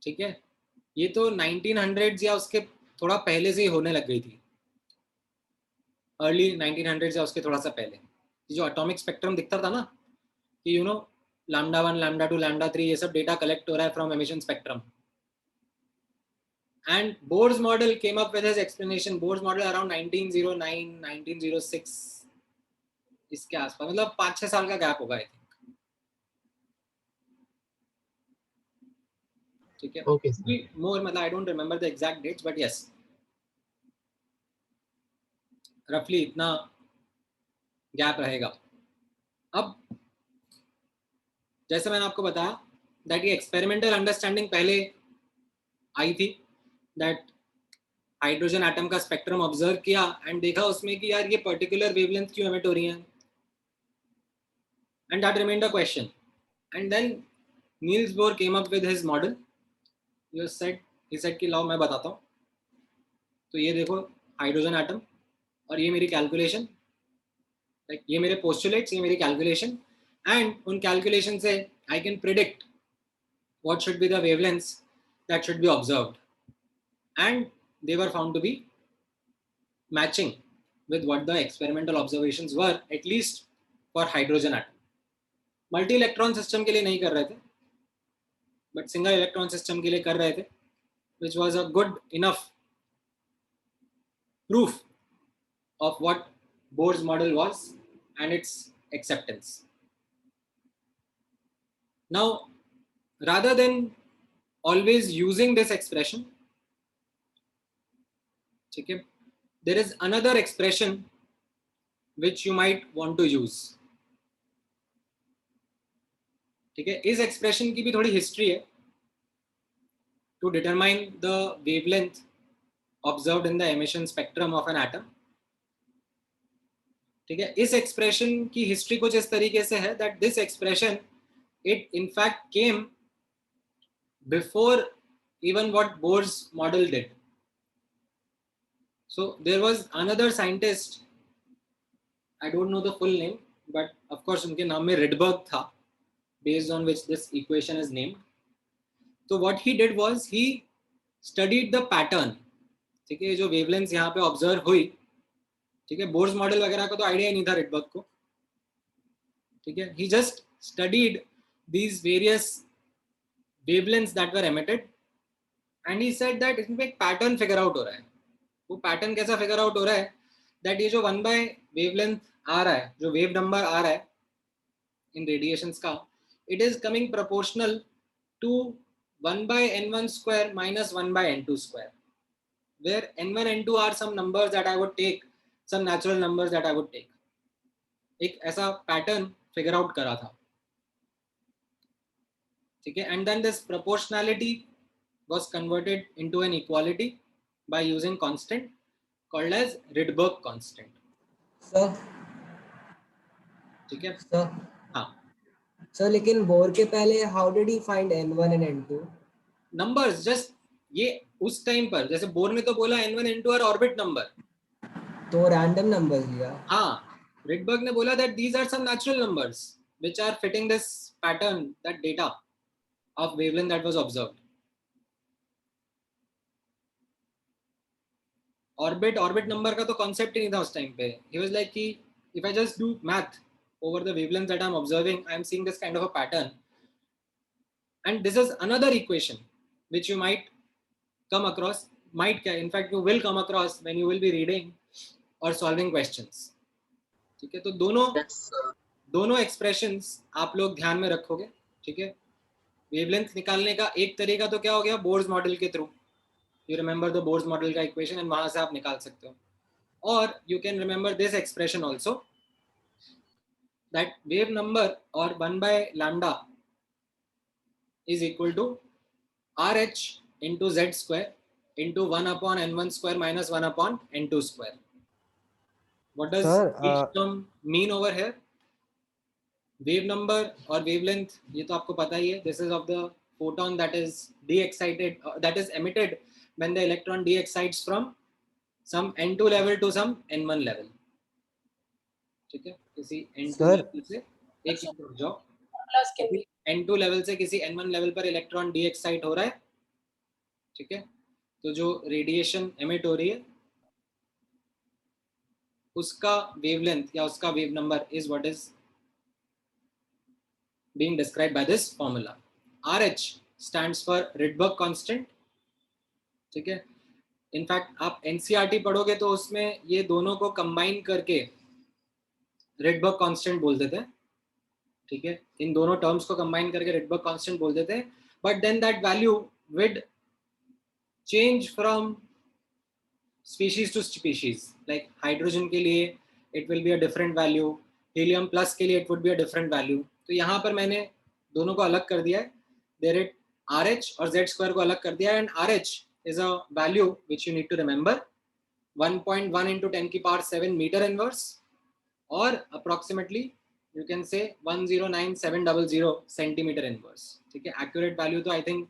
ठीक है, ये तो 1900s या उसके थोड़ा पहले से ही होने लग गई थी. अर्ली 1900s या उसके थोड़ा सा पहले जो एटॉमिक स्पेक्ट्रम दिखता था ना, कि लैम्डा 1, लैम्डा 2, लैम्डा 3, ये सब डेटा कलेक्ट हो रहा है from emission spectrum. And Bohr's model came up with his explanation. Bohr's model around 1909, 1906 इसके आसपास, मतलब 5-6 साल का गैप होगा आई थिंक. ठीक है, ओके मोर, मतलब I don't remember the exact dates, but yes, रफली इतना गैप रहेगा. अब जैसे मैंने आपको बताया दैट ये एक्सपेरिमेंटल अंडरस्टैंडिंग पहले आई थी, दैट हाइड्रोजन एटम का स्पेक्ट्रम ऑब्जर्व किया एंड देखा उसमें कि यार ये पर्टिकुलर वेवलेंथ क्यों एमिट हो रही है, and that remained a question. And then Niels Bohr came up with his model. He said कि लाओ मैं बताता हूँ. तो ये देखो हाइड्रोजन एटम, और ये मेरी कैलकुलेशन, लाइक ये मेरे पोस्टुलेट्स, ये मेरी कैलकुलेशन, एंड उन कैलकुलेशन से I can predict what should be the wavelengths that should be observed, and they were found to be matching with what the experimental observations were, at least for hydrogen atom. Multi electron system के लिए नहीं कर रहे थे, but single electron system के लिए कर रहे थे, which was a good enough proof of what Bohr's model was and its acceptance. Now, rather than always using this expression, okay, there is another expression which you might want to use. ठीक है, इस expression की भी थोड़ी history है. To determine the wavelength observed in the emission spectrum of an atom. ठीक है, इस एक्सप्रेशन की हिस्ट्री कुछ इस तरीके से है that this expression it in fact came before even what Bohr's model did. So there was another scientist, I don't know the full name, but of course उनके नाम में Rydberg था, based on which this equation is named. So what he did was he studied the pattern. ठीक है, जो wavelengths यहाँ पे observe हुई, ठीक है, बोर्स मॉडल वगैरह को तो आइडिया ही नहीं था Rydberg को. ठीक है, he just studied these various wavelengths that were emitted, and he said that इसमें एक पैटर्न फिगर आउट हो रहा है. वो पैटर्न कैसा फिगर आउट हो रहा है, दैट ये जो 1 बाय वेवलेंथ आ रहा है, जो वेव नंबर आ रहा है इन रेडिएशंस का, it is coming proportional to 1 by n1 square minus 1 by n2 square, where n1 n2 are some numbers that I would take, some natural numbers that I would take. एक ऐसा pattern figure out करा था. ठीक है, and then this proportionality was converted into an equality by using constant called as Rydberg constant. Sir, ठीक है। Sir हाँ sir लेकिन बोर के पहले how did he find n1 and n2? Numbers just ये उस टाइम पर जैसे बोर ने तो बोला n1 n2 are orbit number, तो रैंडम नंबर्स लिया। हाँ रिडबर्ग ने बोला that these are some natural numbers which are fitting this pattern, that data of wavelength that was observed. Orbit number का तो कॉन्सेप्ट ही नहीं था उस टाइम पे. He was like कि if I just do math over the wavelength that I'm observing, I'm seeing this kind of a pattern. And this is another equation which you might come across, in fact you will come across when you will be reading or solving questions. ठीक है, तो दोनों expressions आप लोग ध्यान में रखोगे. ठीक है, वेवलेंथ निकालने का एक तरीका तो क्या हो गया, बोर्स मॉडल के through. You remember the Bohr's model का इक्वेशन एंड वहां से आप निकाल सकते हो. और you can remember this expression also, that wave number और 1/λ is equal to RH into Z square into 1/n1 square minus 1/n2 square. What does each term mean over here? Wave number or wavelength, ये तो आपको पता ही है. This is of the photon that is de-excited, that is emitted when the electron de-excites from some n2 level to some n1 level. ठीक है, किसी n2 level से एक रुक जाओ, n2 लेवल से किसी n1 लेवल पर इलेक्ट्रॉन डी-एक्साइट हो रहा है. ठीक है, तो जो रेडिएशन एमिट हो रही है उसका वेवलेंथ या उसका wave number is what is being described by this formula. RH stands for Rydberg constant. ठीक है, इनफैक्ट आप NCERT पढ़ोगे तो उसमें ये दोनों को कंबाइन करके Rydberg constant बोल देते हैं. ठीक है, इन दोनों टर्म्स को कंबाइन करके Rydberg constant बोल देते हैं. But then that value would change from species to species. Like hydrogen के लिए it will be a different value, helium plus के लिए it would be a different value. तो यहाँ पर मैंने दोनों को अलग कर दिया है. देयर इट RH और Z स्क्वायर को अलग कर दिया है. And RH is a value which you need to remember, 1.1 into 10 की पावर 7 मीटर इनवर्स, और approximately you can say 109700 centimetre inverse. ठीक है, एक्यूरेट वैल्यू तो आई थिंक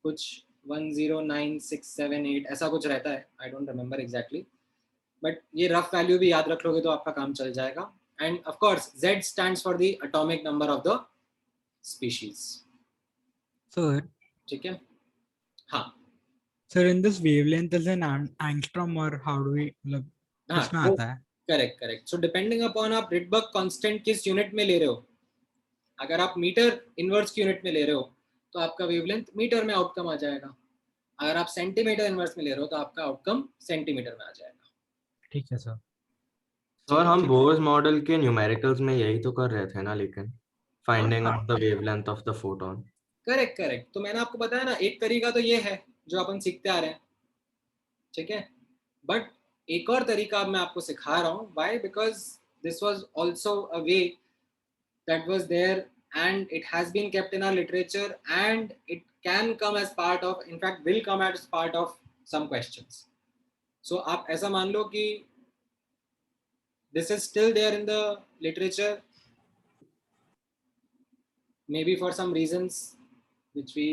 कुछ 109678 ऐसा कुछ रहता है. आई डोंट रिमेंबर एग्जैक्टली, बट ये रफ वैल्यू भी याद रख लोगे तो आपका काम चल जाएगा. End of course Z stands for the atomic number of the species. Sir, ठीक है, हाँ sir, in this wavelength is an angstrom or how do we मतलब किसमें आता है? करेक्ट. सो डिपेंडिंग अपॉन आप रिडबर्ग कांस्टेंट किस यूनिट में ले रहे हो. अगर आप मीटर इनवर्स की यूनिट में ले रहे हो तो आपका वेवलेंथ मीटर में आउटकम आ जाएगा. अगर आप सेंटीमीटर इनवर्स में ले रहे हो तो आपका आउटकम सेंटीमीटर में आ जाएगा. ठीक है सर. सर हम बोर्स मॉडल के न्यूमेरिकल्स में यही तो कर रहे थे ना, लेकिन finding out the wavelength of the photon. Correct. तो मैंने आपको बताया ना, एक तरीका तो ये है जो अपन सीखते आ रहे हैं. ठीक है, बट एक और तरीका अब मैं आपको सिखा रहा हूँ. Why? Because this was also a way that was there and it has been kept in our literature and it can come as part of, in fact will come as part of some questions. So आप ऐसा मान लो कि this is still there in the literature, maybe for some reasons which we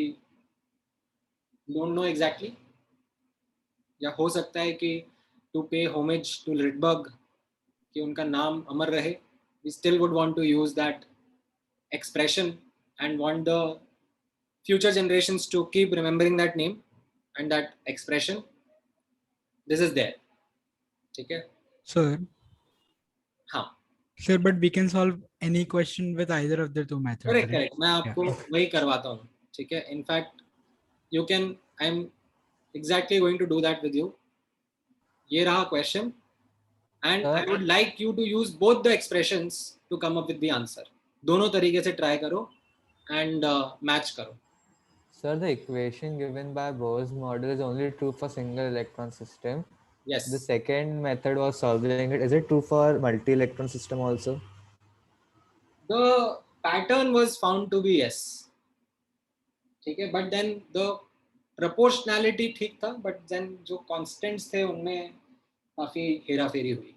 don't know exactly. या हो सकता है कि to pay homage to Rydberg, कि उनका नाम अमर रहे, we still would want to use that expression and want the future generations to keep remembering that name and that expression. This is there. ठीक है Sir. हाँ Sir, but we can solve any question with either of the two methods. Correct. मैं आपको वही करवाता हूँ. ठीक है, in fact you can, I am exactly going to do that with you. ये रहा question and I would like you to use both the expressions to come up with the answer. दोनों तरीके से ट्राई करो एंड मैच करो. Sir, the equation given by Bohr's model is only true for single electron system. Yes. The second method was solving it. Is it true for multi-electron system also? The pattern was found to be yes. ठीक है, but then the proportionality ठीक था, but then जो constants थे उनमें काफी हेरा फेरी हुई.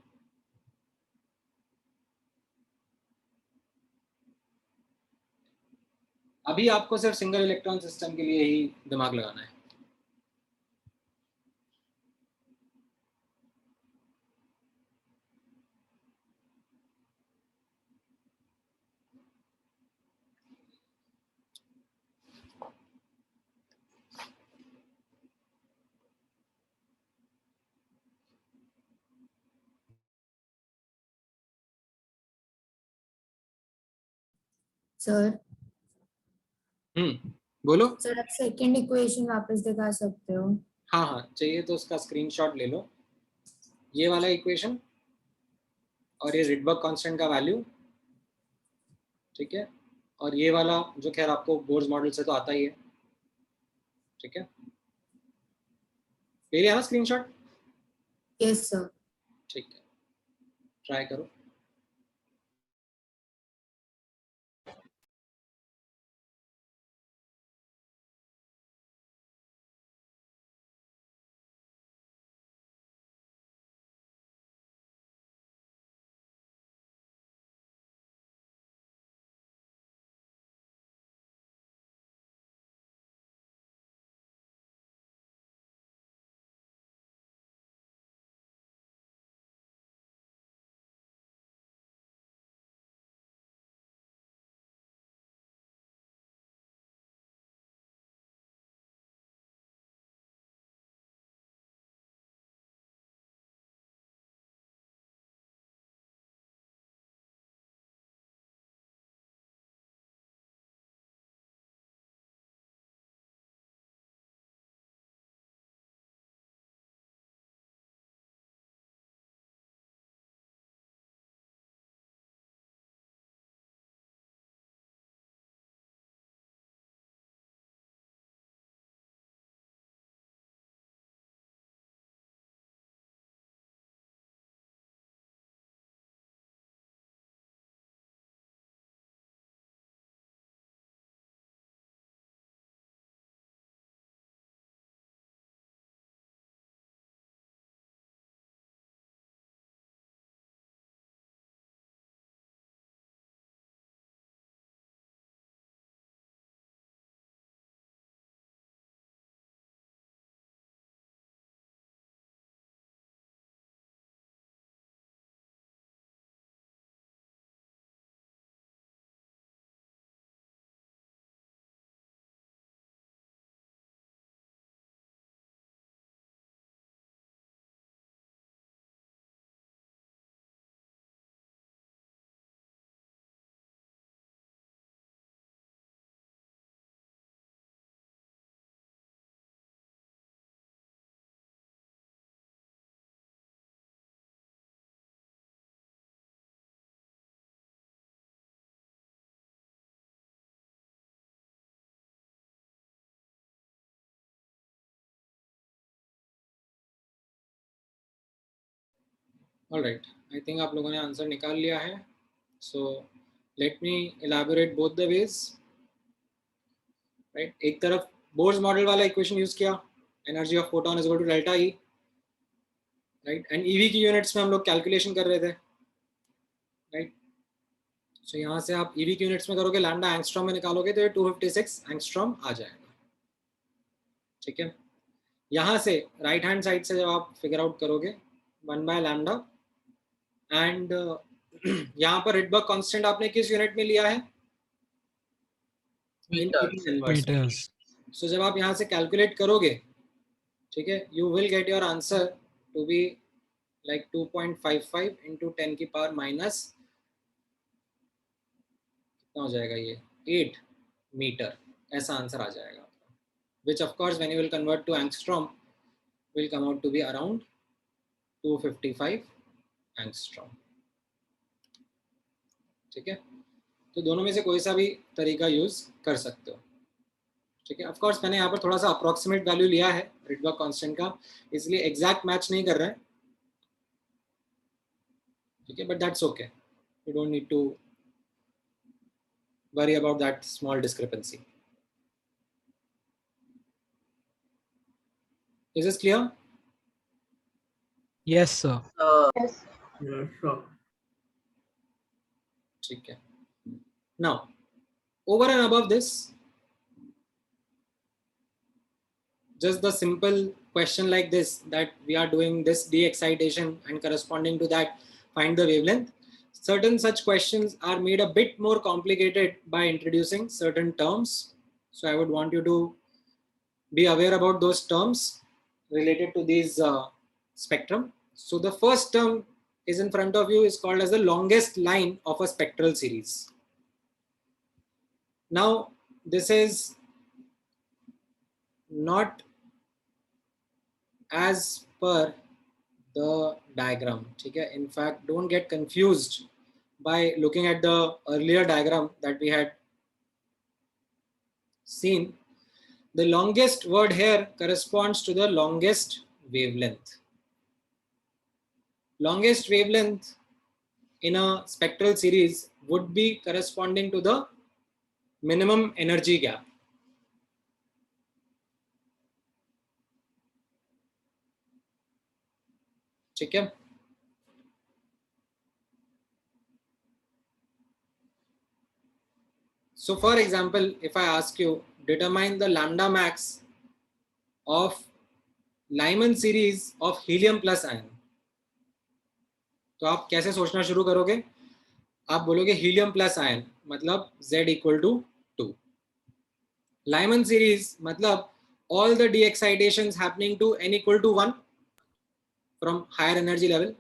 अभी आपको सिर्फ सिंगल इलेक्ट्रॉन सिस्टम के लिए ही दिमाग लगाना है. सर बोलो. सर आप सेकंड इक्वेशन वापस दिखा सकते हो? हाँ हाँ, चाहिए तो उसका स्क्रीनशॉट ले लो. ये वाला इक्वेशन और ये रिडबर्ग कांस्टेंट का वैल्यू, ठीक है, और ये वाला जो खैर आपको बोर्स मॉडल से तो आता ही है, ठीक है. ले लिया ना स्क्रीनशॉट? Yes sir. ठीक है, ट्राई करो. ऑलराइट, आई थिंक आप लोगों ने आंसर निकाल लिया है. So let me elaborate both the ways. Right, एक तरफ बोर्स मॉडल वाला इक्वेशन यूज किया, energy of photon is equal to delta E, right, and eV की यूनिट्स में हम लोग कैलकुलेशन कर रहे थे, राइट. सो यहाँ से आप ईवी की यूनिट्स में करोगे, लैम्डा एंगस्ट्रॉम में निकालोगे तो ये 256 एंगस्ट्रॉम आ जाएगा, ठीक है. यहाँ से राइट हैंड साइड से जब आप फिगर आउट करोगे 1 बाय लैम्डा, एंड यहाँ पर रिडबर्ग कांस्टेंट आपने किस यूनिट में लिया है? मीटर्स. सो जब आप यहाँ से कैलकुलेट करोगे, ठीक है, you will get your answer to be like 2.55 into 10 की पावर माइनस कितना हो जाएगा ये 8 मीटर, ऐसा आंसर आ जाएगा. Which of course when you will convert to angstrom will come out to be around 255 angstrom. ठीक है, तो दोनों में से कोई सा भी तरीका यूज कर सकते हो, ठीक है. ऑफ कोर्स मैंने यहाँ पर थोड़ा सा अप्रोक्सीमेट वैल्यू लिया है रिडबर्ग कांस्टेंट का, इसलिए एग्जैक्ट मैच नहीं कर रहे हैं, ठीक है, but that's okay, you don't need to worry about that small discrepancy. Is this clear? Yes sir. Yes. Yeah, sure. ठीक है. Now over and above this, just the simple question like this, that we are doing this de-excitation and corresponding to that find the wavelength. Certain such questions are made a bit more complicated by introducing certain terms. So I would want you to be aware about those terms related to these spectrum. So the first term is in front of you, is called as the longest line of a spectral series. Now this is not as per the diagram. Okay? In fact, don't get confused by looking at the earlier diagram that we had seen. The longest word here corresponds to the longest wavelength. Longest wavelength in a spectral series would be corresponding to the minimum energy gap. Okay? So for example, if I ask you, determine the lambda max of Lyman series of helium plus ion, तो आप कैसे सोचना शुरू करोगे? आप बोलोगे helium plus ion मतलब Z equal to 2. Lyman series मतलब all the de-excitations happening to n equal to 1 from higher energy level,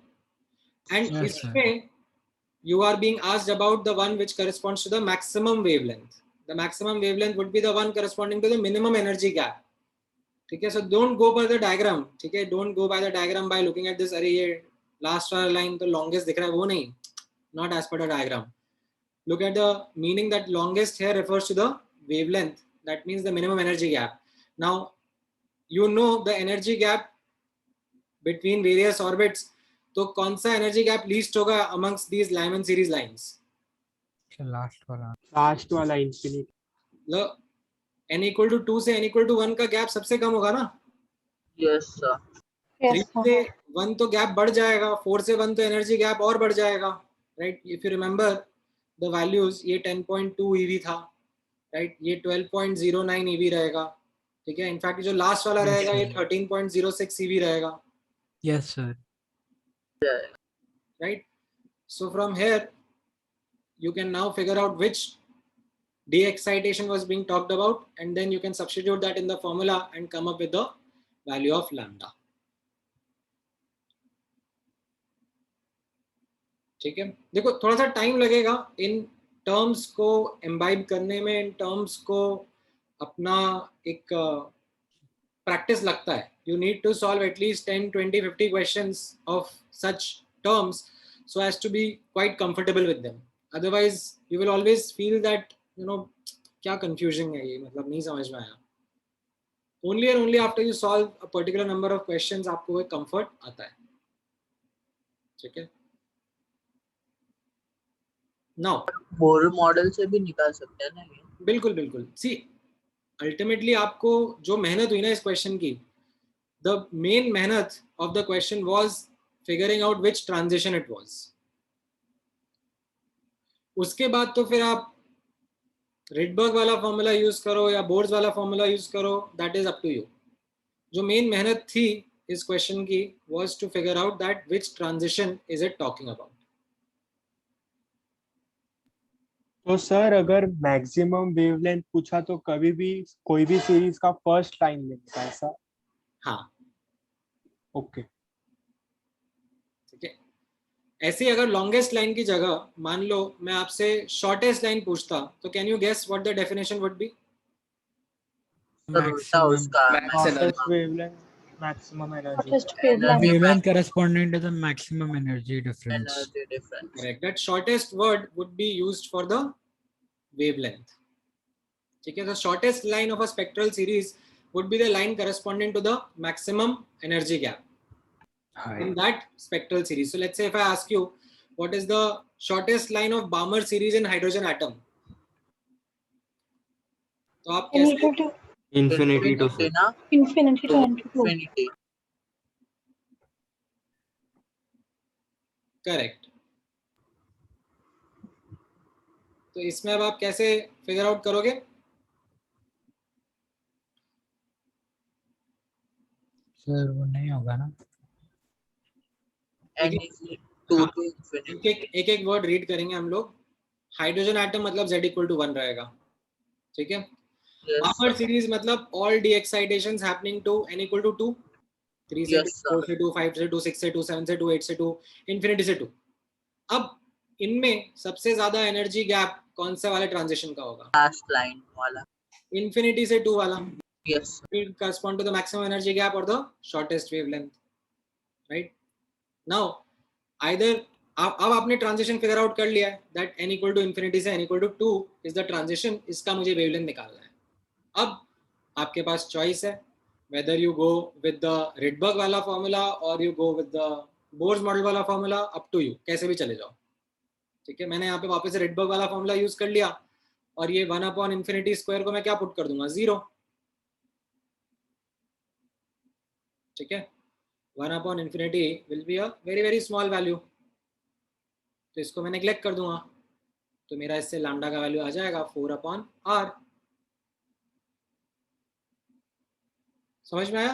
and Yes, sir. इसमें you are being asked about the one which corresponds to the maximum wavelength. The maximum wavelength would be the one corresponding to the minimum energy gap. Okay, so don't go by the diagram. Okay, don't go by the diagram by looking at this. अरे ये last वाला line तो longest दिख रहा है, वो नहीं. Not as per the diagram. Look at the meaning that longest here refers to the wavelength. That means the minimum energy gap. Now, you know the energy gap between various orbits. तो कौन सा energy gap least होगा amongst these Lyman series lines? Last वाला last वाला infinity. The n equal to 2 से n equal to 1 का gap सबसे कम होगा ना? Yes, sir. 3 से 1 तो gap बढ़ जाएगा, 4 से 1 तो energy gap और बढ़ जाएगा, right? If you remember the values, ये 10.2 eV था, right? ये 12.09 eV रहेगा, ठीक है? In fact जो last वाला रहेगा ये 13.06 eV रहेगा, yes sir right? So from here you can now figure out which de-excitation was being talked about, and then you can substitute that in the formula and come up with the value of lambda. ठीक है, देखो थोड़ा सा time लगेगा in terms को imbibe करने में, in terms को अपना एक प्रैक्टिस लगता है. You need to solve at least 10, 20, 50 questions of such terms so as to be quite comfortable with them. Otherwise you will always feel that क्या confusing है ये, मतलब नहीं समझ में आया. Only and only after you solve a particular number of questions आपको एक comfort आता है. ठीक है. Now बोर मॉडल से भी निकाल सकते हैं ना ये? बिल्कुल बिल्कुल. See, ultimately आपको जो मेहनत हुई ना इस क्वेश्चन की, the main मेहनत of the question was figuring out which transition it was. उसके बाद तो फिर आप रिडबर्ग वाला फॉर्मूला यूज करो या बोर्स वाला फॉर्मूला यूज करो, that is up to you. जो मेन मेहनत थी इस क्वेश्चन की was to figure out that which transition is it talking about. तो सर अगर मैक्सिमम वेवलेंथ पूछा तो कभी भी कोई भी सीरीज का फर्स्ट लाइन लेना है ऐसा? हाँ. ओके. ठीक है. ऐसे अगर लॉन्गेस्ट लाइन की जगह मान लो मैं आपसे शॉर्टेस्ट लाइन पूछता, तो can you guess what the definition would be? Shortest wavelength, maximum energy. wavelength corresponding to the maximum energy difference. Energy difference. Correct. That shortest word would be used for the wavelength. ठीक है. The shortest line of a spectral series would be the line corresponding to the maximum energy gap in that spectral series. So let's say if I ask you what is the shortest line of Balmer series in hydrogen atom, तो आप कैसे? Infinity to ना? Infinity to Infinity. Correct. तो इसमें अब आप कैसे figure out करोगे? सर वो नहीं होगा ना. And if we 2 हाँ, to infinity. एक एक वर्ड रीड करेंगे हम लोग. हाइड्रोजन एटम मतलब Z equal to 1 रहेगा. ठीक है. Yes, बामर sir. सीरीज मतलब all d excitations happening to n equal to 2, 3 से 2, Yes, sir. 4 से 2, 5 से 2, 6 से 2, 7 से 2, 8 से 2, infinity से 2. अब इनमें सबसे ज्यादा एनर्जी गैप कौन से वाले ट्रांजिशन का होगा? Last line wala. Infinity से 2 वाला. Yes, sir. Will correspond to the maximum energy gap or the shortest wavelength, right? Now either अब आपने ट्रांजिशन फिगर आउट कर लिया है that n equal to infinity से n equal to 2 is the transition. इसका मुझे wavelength निकालना है. अब आपके पास चॉइस है whether you go with the Rydberg वाला formula or you go with the Bohr's model वाला फॉर्मूला, up to you, कैसे भी चले जाओ. ठीक है. मैंने यहाँ पे वापस से Rydberg वाला फॉर्मूला यूज कर लिया और ये 1/infinity स्क्वायर को मैं क्या पुट कर दूंगा? 0. ठीक है. 1/infinity will be a very very small value. तो इसको मैं नेग्लेक्ट कर दूंगा तो मेरा इससे लैम्डा का वैल्यू आ जाएगा 4/r. समझ में आया?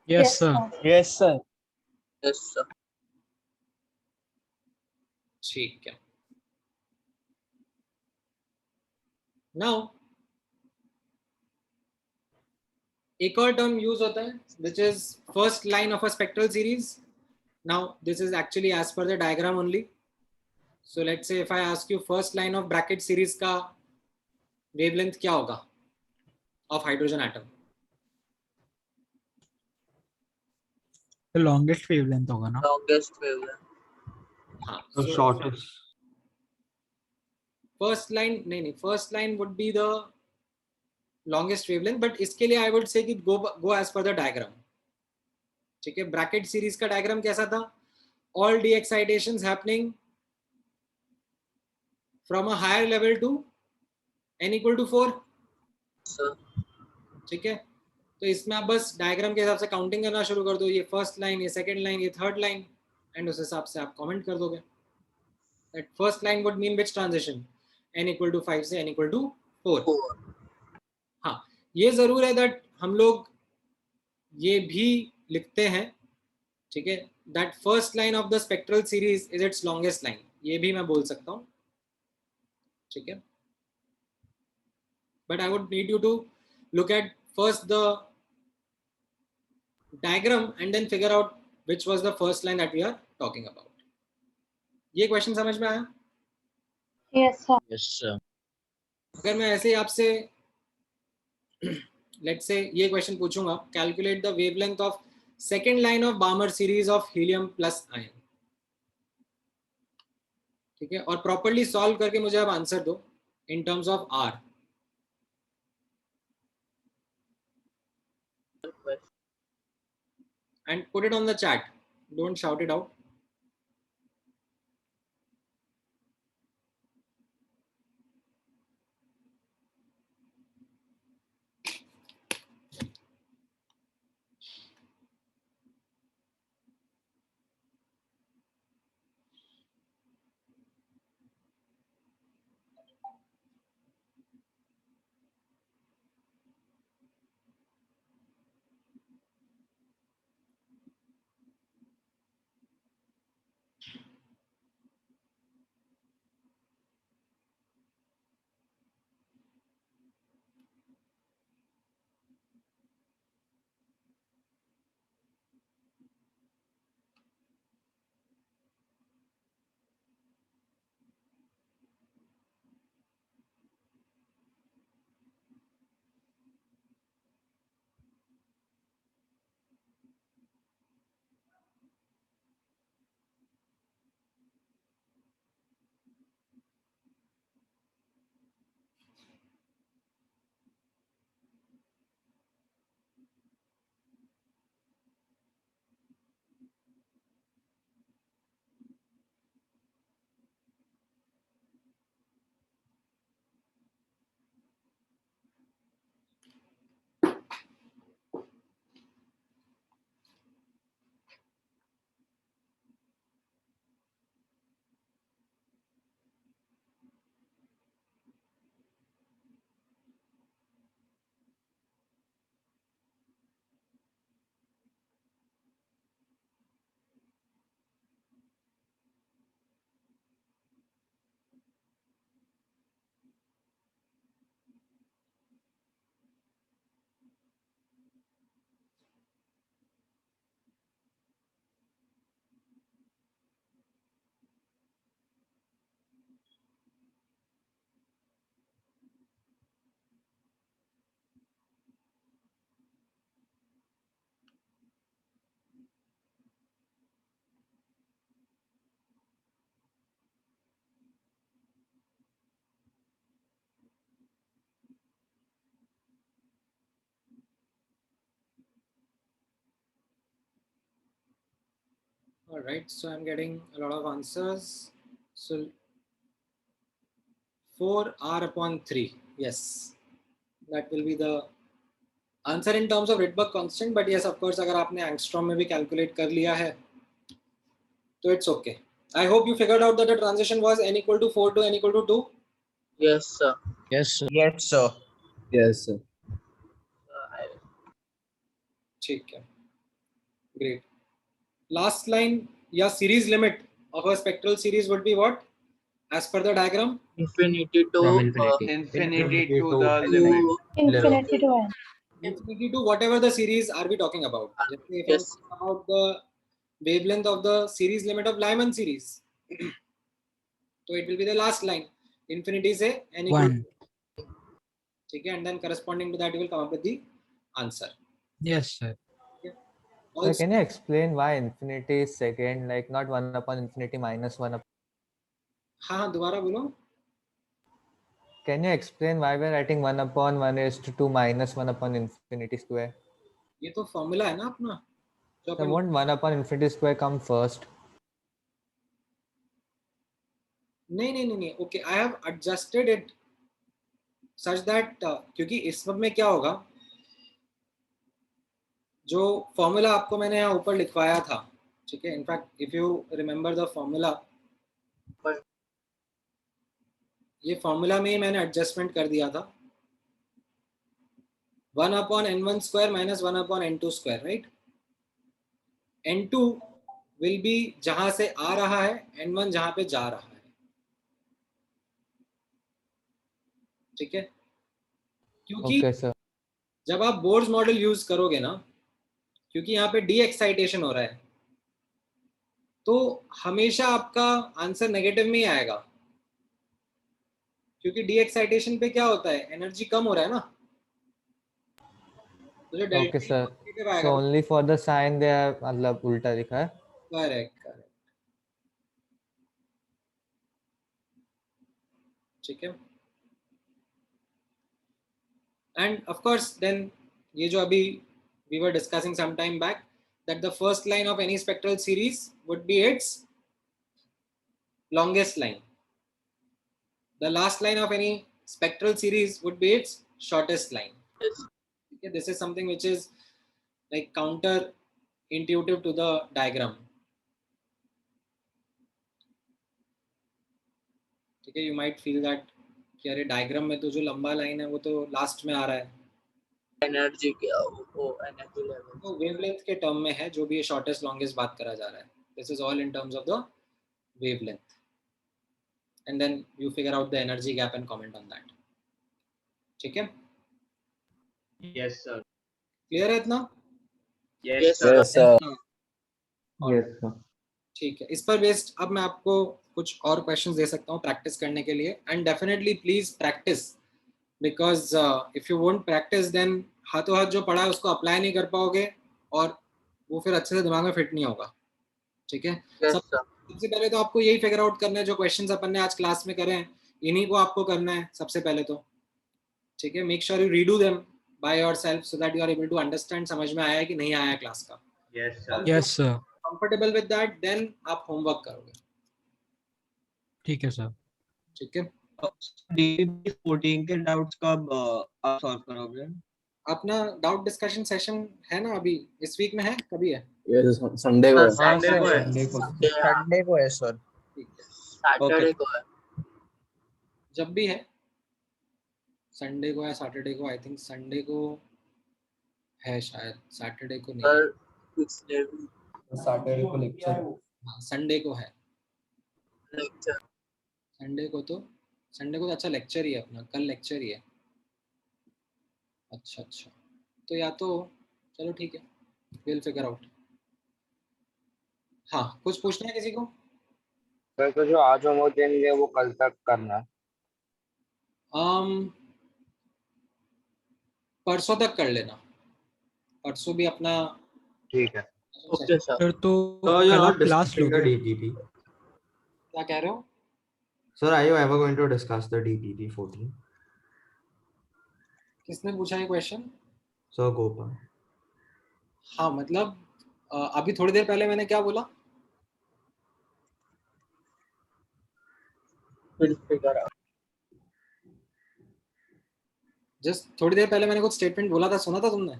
Yes, sir. Yes, sir. Yes, sir. ठीक है. नाउ एक और टर्म यूज होता है which is first line of a spectral series. Now this is actually as per the diagram only. So let's say if I ask you first line of bracket series का wavelength क्या होगा of hydrogen atom? The longest wavelength होगा ना. Longest wavelength. हाँ. The So shortest. first line नहीं first line would be the longest wavelength, but इसके लिए I would say कि go as per the diagram. ठीक है. ब्रैकेट सीरीज का डायग्राम कैसा था? All d excitations happening from a higher level to n equal to 4. Sir. ठीक है. तो इसमें आप बस डायग्राम के हिसाब से काउंटिंग करना शुरू कर दो. ये फर्स्ट लाइन, ये सेकंड लाइन, ये थर्ड लाइन, एंड उस हिसाब से आप कमेंट कर दोगे. That first line would mean which transition? n equal to 5 से n equal to 4. हाँ, ये जरूर है that हम लोग ये भी लिखते हैं. ठीक है. That first line of the spectral series is its longest line. ये भी मैं बोल सकता हूँ. ठीक है. But I would need you to look at first the diagram and then figure out which was the first line that we are talking about. ये question समझ में आया? Yes, sir. Yes, sir. अगर मैं ऐसे ही आपसे let's say ये question पूछूंगा, calculate the wavelength of second line of Balmer series of helium plus ion. ठीक है. और प्रॉपर्ली सॉल्व करके मुझे अब आंसर दो in terms of r. And put it on the chat. Don't shout it out. All right, so I'm getting a lot of answers. So 4r upon 3. Yes, that will be the answer in terms of Rydberg constant. But yes, of course, अगर आपने angstrom में भी calculate कर लिया है, तो it's okay. I hope you figured out that the transition was n equal to 4 to n equal to 2. Yes, sir. Yes, sir. Yes, sir. Yes, sir. ठीक है, great. Last line या series limit of a spectral series would be what as per the diagram? Infinity to Infinity to the limit. Infinity to n. Infinity to whatever the series are we talking about. If I'm yes. talking about the wavelength of the series limit of Lyman series, so it will be the last line. Infinity से n equal One. to, ठीक है, and then corresponding to that you will come up with the answer. Yes, sir. So can you explain why infinity is second, like not 1 upon infinity minus 1 upon? हाँ दोबारा बोलो. Can you explain why we're writing 1 upon 1 is to 2 minus 1 upon infinity square? ये तो formula है ना अपना. So won't 1 upon infinity square come first? नहीं. Okay, I have adjusted it such that क्योंकि इस सब में क्या होगा, जो फॉर्मूला आपको मैंने यहाँ ऊपर लिखवाया था, ठीक है, in fact if you remember the formula, ये फॉर्मूला में ही मैंने एडजस्टमेंट कर दिया था. 1 upon n1 square minus 1 upon n2 square, right? n2 will be जहां से आ रहा है, n1 जहां पे जा रहा है, ठीक है, क्योंकि Okay, जब आप बोर्स मॉडल यूज करोगे ना, क्योंकि यहाँ पे डी एक्साइटेशन हो रहा है, तो हमेशा आपका आंसर नेगेटिव में ही आएगा, क्योंकि डी एक्साइटेशन पे क्या होता है, एनर्जी कम हो रहा है ना. तो जो okay, sir. So only for the sign they have मतलब उल्टा लिखा है. करेक्ट, ठीक है. एंड ऑफ कोर्स देन ये जो अभी we were discussing some time back, that the first line of any spectral series would be its longest line. The last line of any spectral series would be its shortest line. Okay, this is something which is like counter intuitive to the diagram. ठीक है, you might feel that कि अरे diagram में तो जो लंबा line है वो तो लास्ट में आ रहा है. एनर्जी क्या वो एनर्जी लेवल तो वेवलेंथ के टर्म में है, जो भी ये शॉर्टेस्ट लॉन्गेस्ट बात करा जा रहा है. This is all in terms of the wavelength, and then you figure out the energy gap and comment on that. ठीक है, Yes, sir. क्लियर है इतना? Yes, sir. Yes, sir. Yes, sir. ठीक है, इस पर बेस्ड अब मैं आपको कुछ और क्वेश्चंस दे सकता हूँ प्रैक्टिस करने के लिए. And definitely please practice, because if you won't practice then हाथों हाथ जो पढ़ा है उसको अप्लाई नहीं कर पाओगे और वो फिर अच्छे से दिमाग में फिट नहीं होगा. ठीक है, सबसे पहले तो आपको यही फिगर आउट करना है, जो क्वेश्चंस अपन ने आज क्लास में करे हैं इन्हीं को आपको करना है सबसे पहले तो. ठीक है, make sure you redo them by yourself so that you are able to understand, समझ में आया है कि नहीं आया है क्लास का. Yes, sir. Yes, sir. Comfortable with that then आप होमवर्क करोगे. ठीक है सर. ठीक है, DB 14 के डाउट्स कब आप सॉल्व करोगे? अपना डाउट डिस्कशन सेशन है ना अभी इस वीक में है, कभी है? Yes, Sunday को है. Sunday को है. संडे को है सर. सैटरडे को है. जब भी है, संडे को या सैटरडे को. आई थिंक संडे को है शायद, सैटरडे को नहीं. सैटरडे को लेक्चर. हाँ, संडे को है. लेक्चर संडे को तो अच्छा लेक्चर ही है अपना, कल लेक्चर ही है. अच्छा, तो या तो चलो ठीक है, विल फिगर आउट. हाँ, कुछ पूछना है किसी को? सर तो जो आज होमवर्क देंगे वो कल तक करना है. परसों तक कर लेना, परसों भी अपना. ठीक है. Okay sir. सर तो कल आप क्लास लोगे? DPP. क्या कह रहे हो? Sir, are you ever going to discuss the DPP 14? किसने पूछा ये क्वेश्चन? Sir, Gopal. हाँ मतलब अभी थोड़ी देर पहले मैंने क्या बोला? जस्ट थोड़ी देर पहले मैंने कुछ स्टेटमेंट बोला था, सुना था तुमने?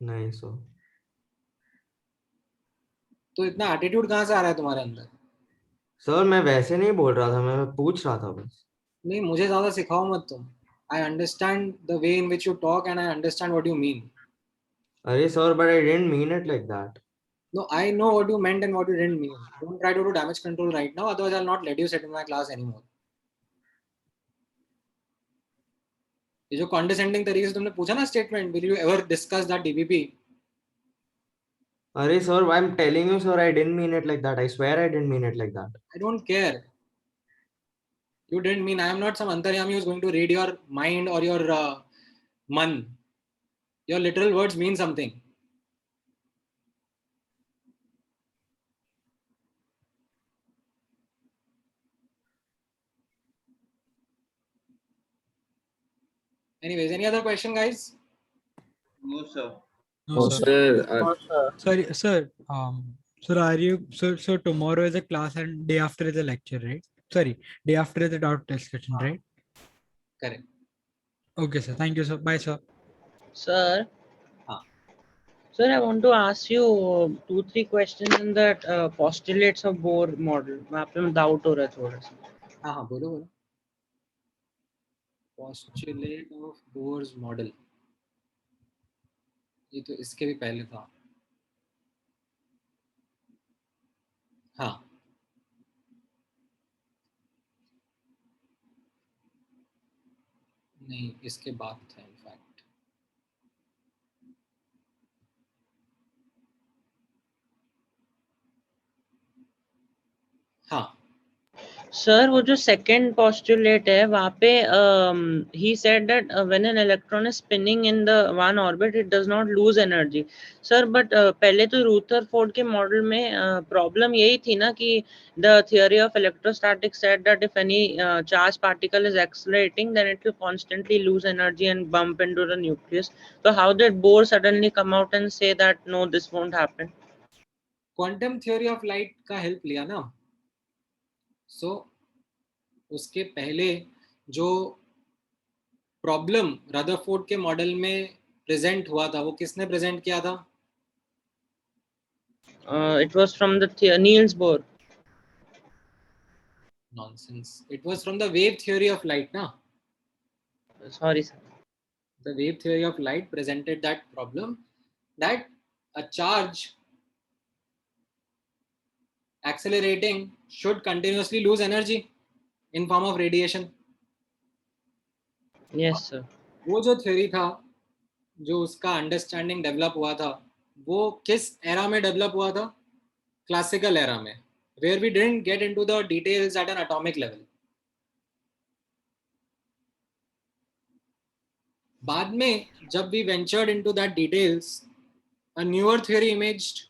नहीं सर। तो इतना एटीट्यूड कहाँ से आ रहा है तुम्हारे अंदर? सर मैं वैसे नहीं बोल रहा था, मैं पूछ रहा था बस। नहीं, मुझे ज्यादा सिखाओ मत तुम. I understand the way in which you talk and I understand what you mean. अरे sir, but I didn't mean it like that. No, I know what you meant and what you didn't mean. Don't try to do damage control right now, otherwise I'll not let you sit in my class anymore. ये जो condescending तरीके से तुमने पूछा ना statement, will you ever discuss that DPP? अरे sir, I'm telling you sir, I didn't mean it like that. I swear I didn't mean it like that. I don't care. You didn't mean. I am not some antaryami who's going to read your mind or your man. Your literal words mean something. Anyways, any other question, guys? No, sir. No, sir. Sorry, sir. Sir, are you so tomorrow is a class and day after is a lecture, right? Sorry, day after is a doubt discussion, right? Correct. Okay, sir. Thank you, sir. Bye, sir. Sir. हाँ. Sir, I want to ask you 2-3 questions in that postulates of Bohr model. वहाँ पे मैं doubt हो रहा है थोड़ा सा. हाँ हाँ, बोलो बोलो. Postulate of Bohr's model. ये तो इसके भी पहले था. हाँ. नहीं, इसके बाद था इनफैक्ट. हाँ. Sir, वो जो second postulate है वहाँ पे he said that when an electron is spinning in the one orbit it does not lose energy. Sir, but पहले तो Rutherford के model में problem यही थी ना कि the theory of electrostatics said that if any charged particle is accelerating then it will constantly lose energy and bump into the nucleus. So how did Bohr suddenly come out and say that no, this won't happen? Quantum theory of light का help लिया ना. So उसके पहले जो problem Rutherford के model में present हुआ था वो किसने प्रेजेंट किया था? It was from the Niels Bohr. Nonsense. It was from the wave theory of light, na? Sorry, sir. The wave theory of light presented that problem that a charge accelerating should continuously lose energy in form of radiation. Yes, sir. वो जो theory था, जो उसका understanding develop हुआ था, वो किस era में डेवलप हुआ था? क्लासिकल एरा में, where we didn't get into the details at an atomic level. बाद में जब we ventured into that details, a newer theory emerged,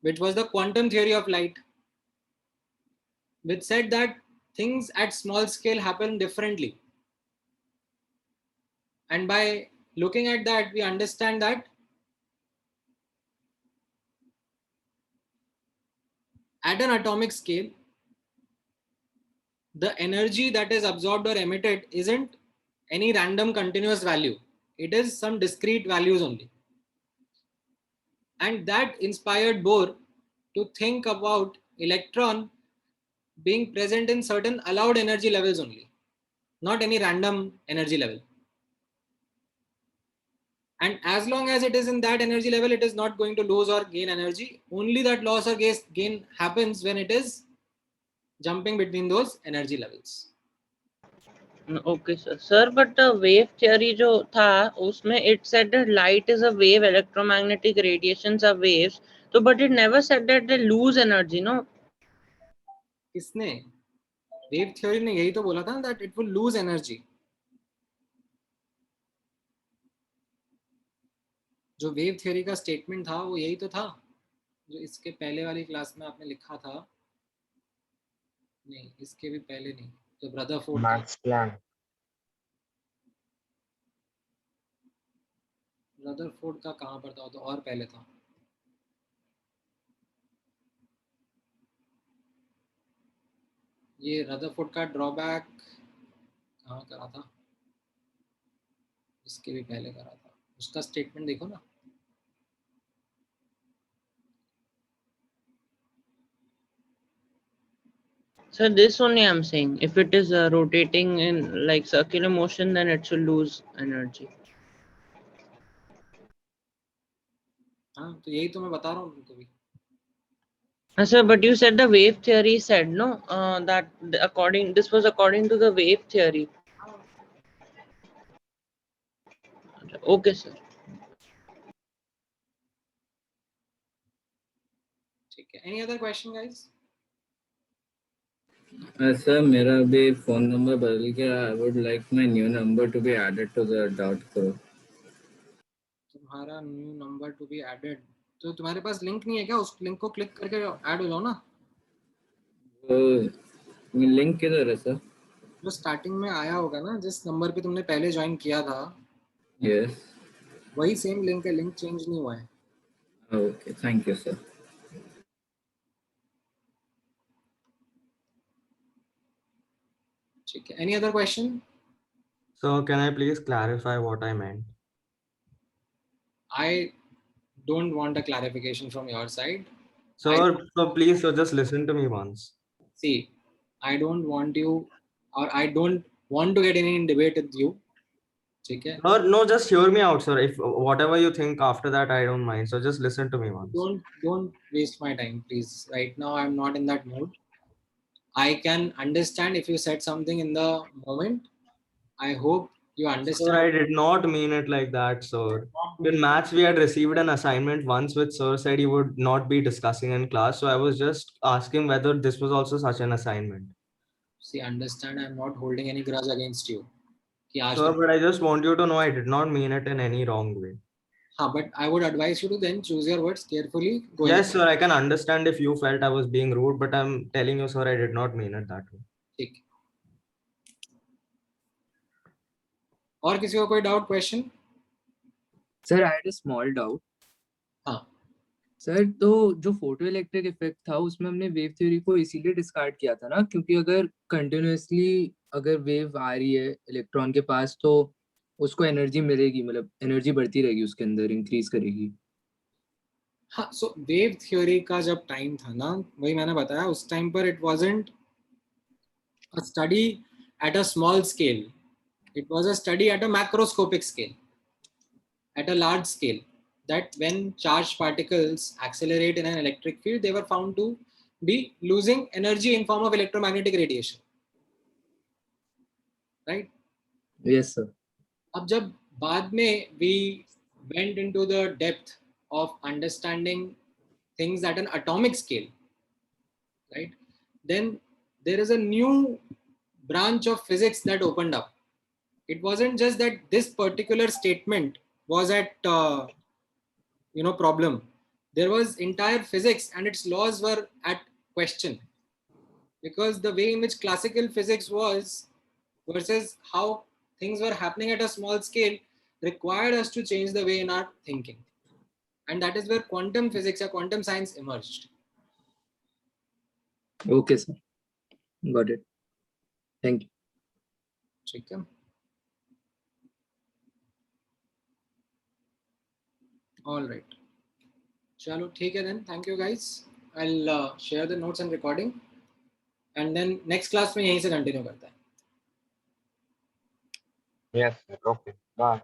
which was the quantum theory of light, which said that things at small scale happen differently. And by looking at that, we understand that at an atomic scale, the energy that is absorbed or emitted isn't any random continuous value. It is some discrete values only. And that inspired Bohr to think about electron being present in certain allowed energy levels only, not any random energy level. And as long as it is in that energy level, it is not going to lose or gain energy. Only that loss or gain happens when it is jumping between those energy levels. Okay, sir. Sir, but the wave theory जो था उसमें it said that light is a wave, electromagnetic radiations are waves. So, but it never said that they lose energy, no? किसने? Wave theory ने यही तो बोला था that it will lose energy. जो वेव थ्योरी का स्टेटमेंट था वो यही तो था जो इसके पहले वाली क्लास में आपने लिखा था. नहीं, इसके भी पहले नहीं, जो रदरफोर्ड मैक्स प्लैंक. रदरफोर्ड का कहाँ पर था? तो और पहले था. ये रदरफोर्ड का ड्रॉबैक कहाँ करा था, इसके भी पहले करा था, उसका स्टेटमेंट देखो ना। So this only I'm saying, if it is rotating in like circular motion, then it should lose energy. हाँ तो यही तो मैं बता रहा हूँ तुमको भी। Sir, but you said the wave theory said no, that this was according to the wave theory. Okay, sir. ठीक है, any other question guys? Sir मेरा भी फोन नंबर बदल गया. I would like my new number to be added to the .co. तुम्हारा new number to be added, तो तुम्हारे पास link नहीं है क्या? उस लिंक को क्लिक करके ऐड हो जाओ ना। लिंक किधर है सर? जो स्टार्टिंग में आया होगा ना, जिस नंबर पे तुमने पहले ज्वाइन किया था, यस, वही सेम लिंक है, लिंक चेंज नहीं हुआ है। Okay, thank you sir. ठीक है, any other question? So can I please clarify what I meant? I don't want a clarification from your side. So please, so just listen to me once. See, I don't want you, or I don't want to get any debate with you. ठीक है? No, just hear me out, sir. If whatever you think after that, I don't mind. So just listen to me once. Don't waste my time, please. Right now, I'm not in that mood. I can understand if you said something in the moment. I hope you understand. Sir, I did not mean it like that, sir. In maths, we had received an assignment once which sir said he would not be discussing in class. So I was just asking whether this was also such an assignment. See, understand, I'm not holding any grudge against you. Sir, but I just want you to know I did not mean it in any wrong way. But I would advise you to then choose your words carefully. Yes, sir, I can understand if you felt I was being rude, but I'm telling you, sir, I did not mean it that way. ठीक. और किसी को कोई doubt, question? Sir I had a small doubt. हाँ sir, तो जो photo electric effect था उसमें हमने वेव थ्योरी को इसीलिए डिस्कार्ड किया था ना, क्योंकि अगर कंटिन्यूअसली अगर वेव आ रही है इलेक्ट्रॉन के पास तो उसको एनर्जी मिलेगी, मतलब एनर्जी बढ़ती रहेगी उसके अंदर, इंक्रीज करेगी. हाँ, सो वेव थ्योरी का जब टाइम था ना, वही मैंने बताया, उस टाइम पर it wasn't a study at a small scale. It was a study at a macroscopic scale, at a large scale, that when charged particles accelerate in an electric field, they were found to be losing energy in form of electromagnetic radiation. Right? Yes, sir. अब जब बाद में we went into the depth of understanding things at an atomic scale, right? Then there is a new branch of physics that opened up. It wasn't just that this particular statement was at problem. There was entire physics and its laws were at question, because the way in which classical physics was versus how things were happening at a small scale required us to change the way in our thinking, and that is where quantum physics or quantum science emerged. Okay, sir, got it. Thank you. ठीक है. All right. चलो ठीक है then. Thank you guys. I'll share the notes and recording, and then next class में यहीं से continue करते हैं. Yes, okay. Bye.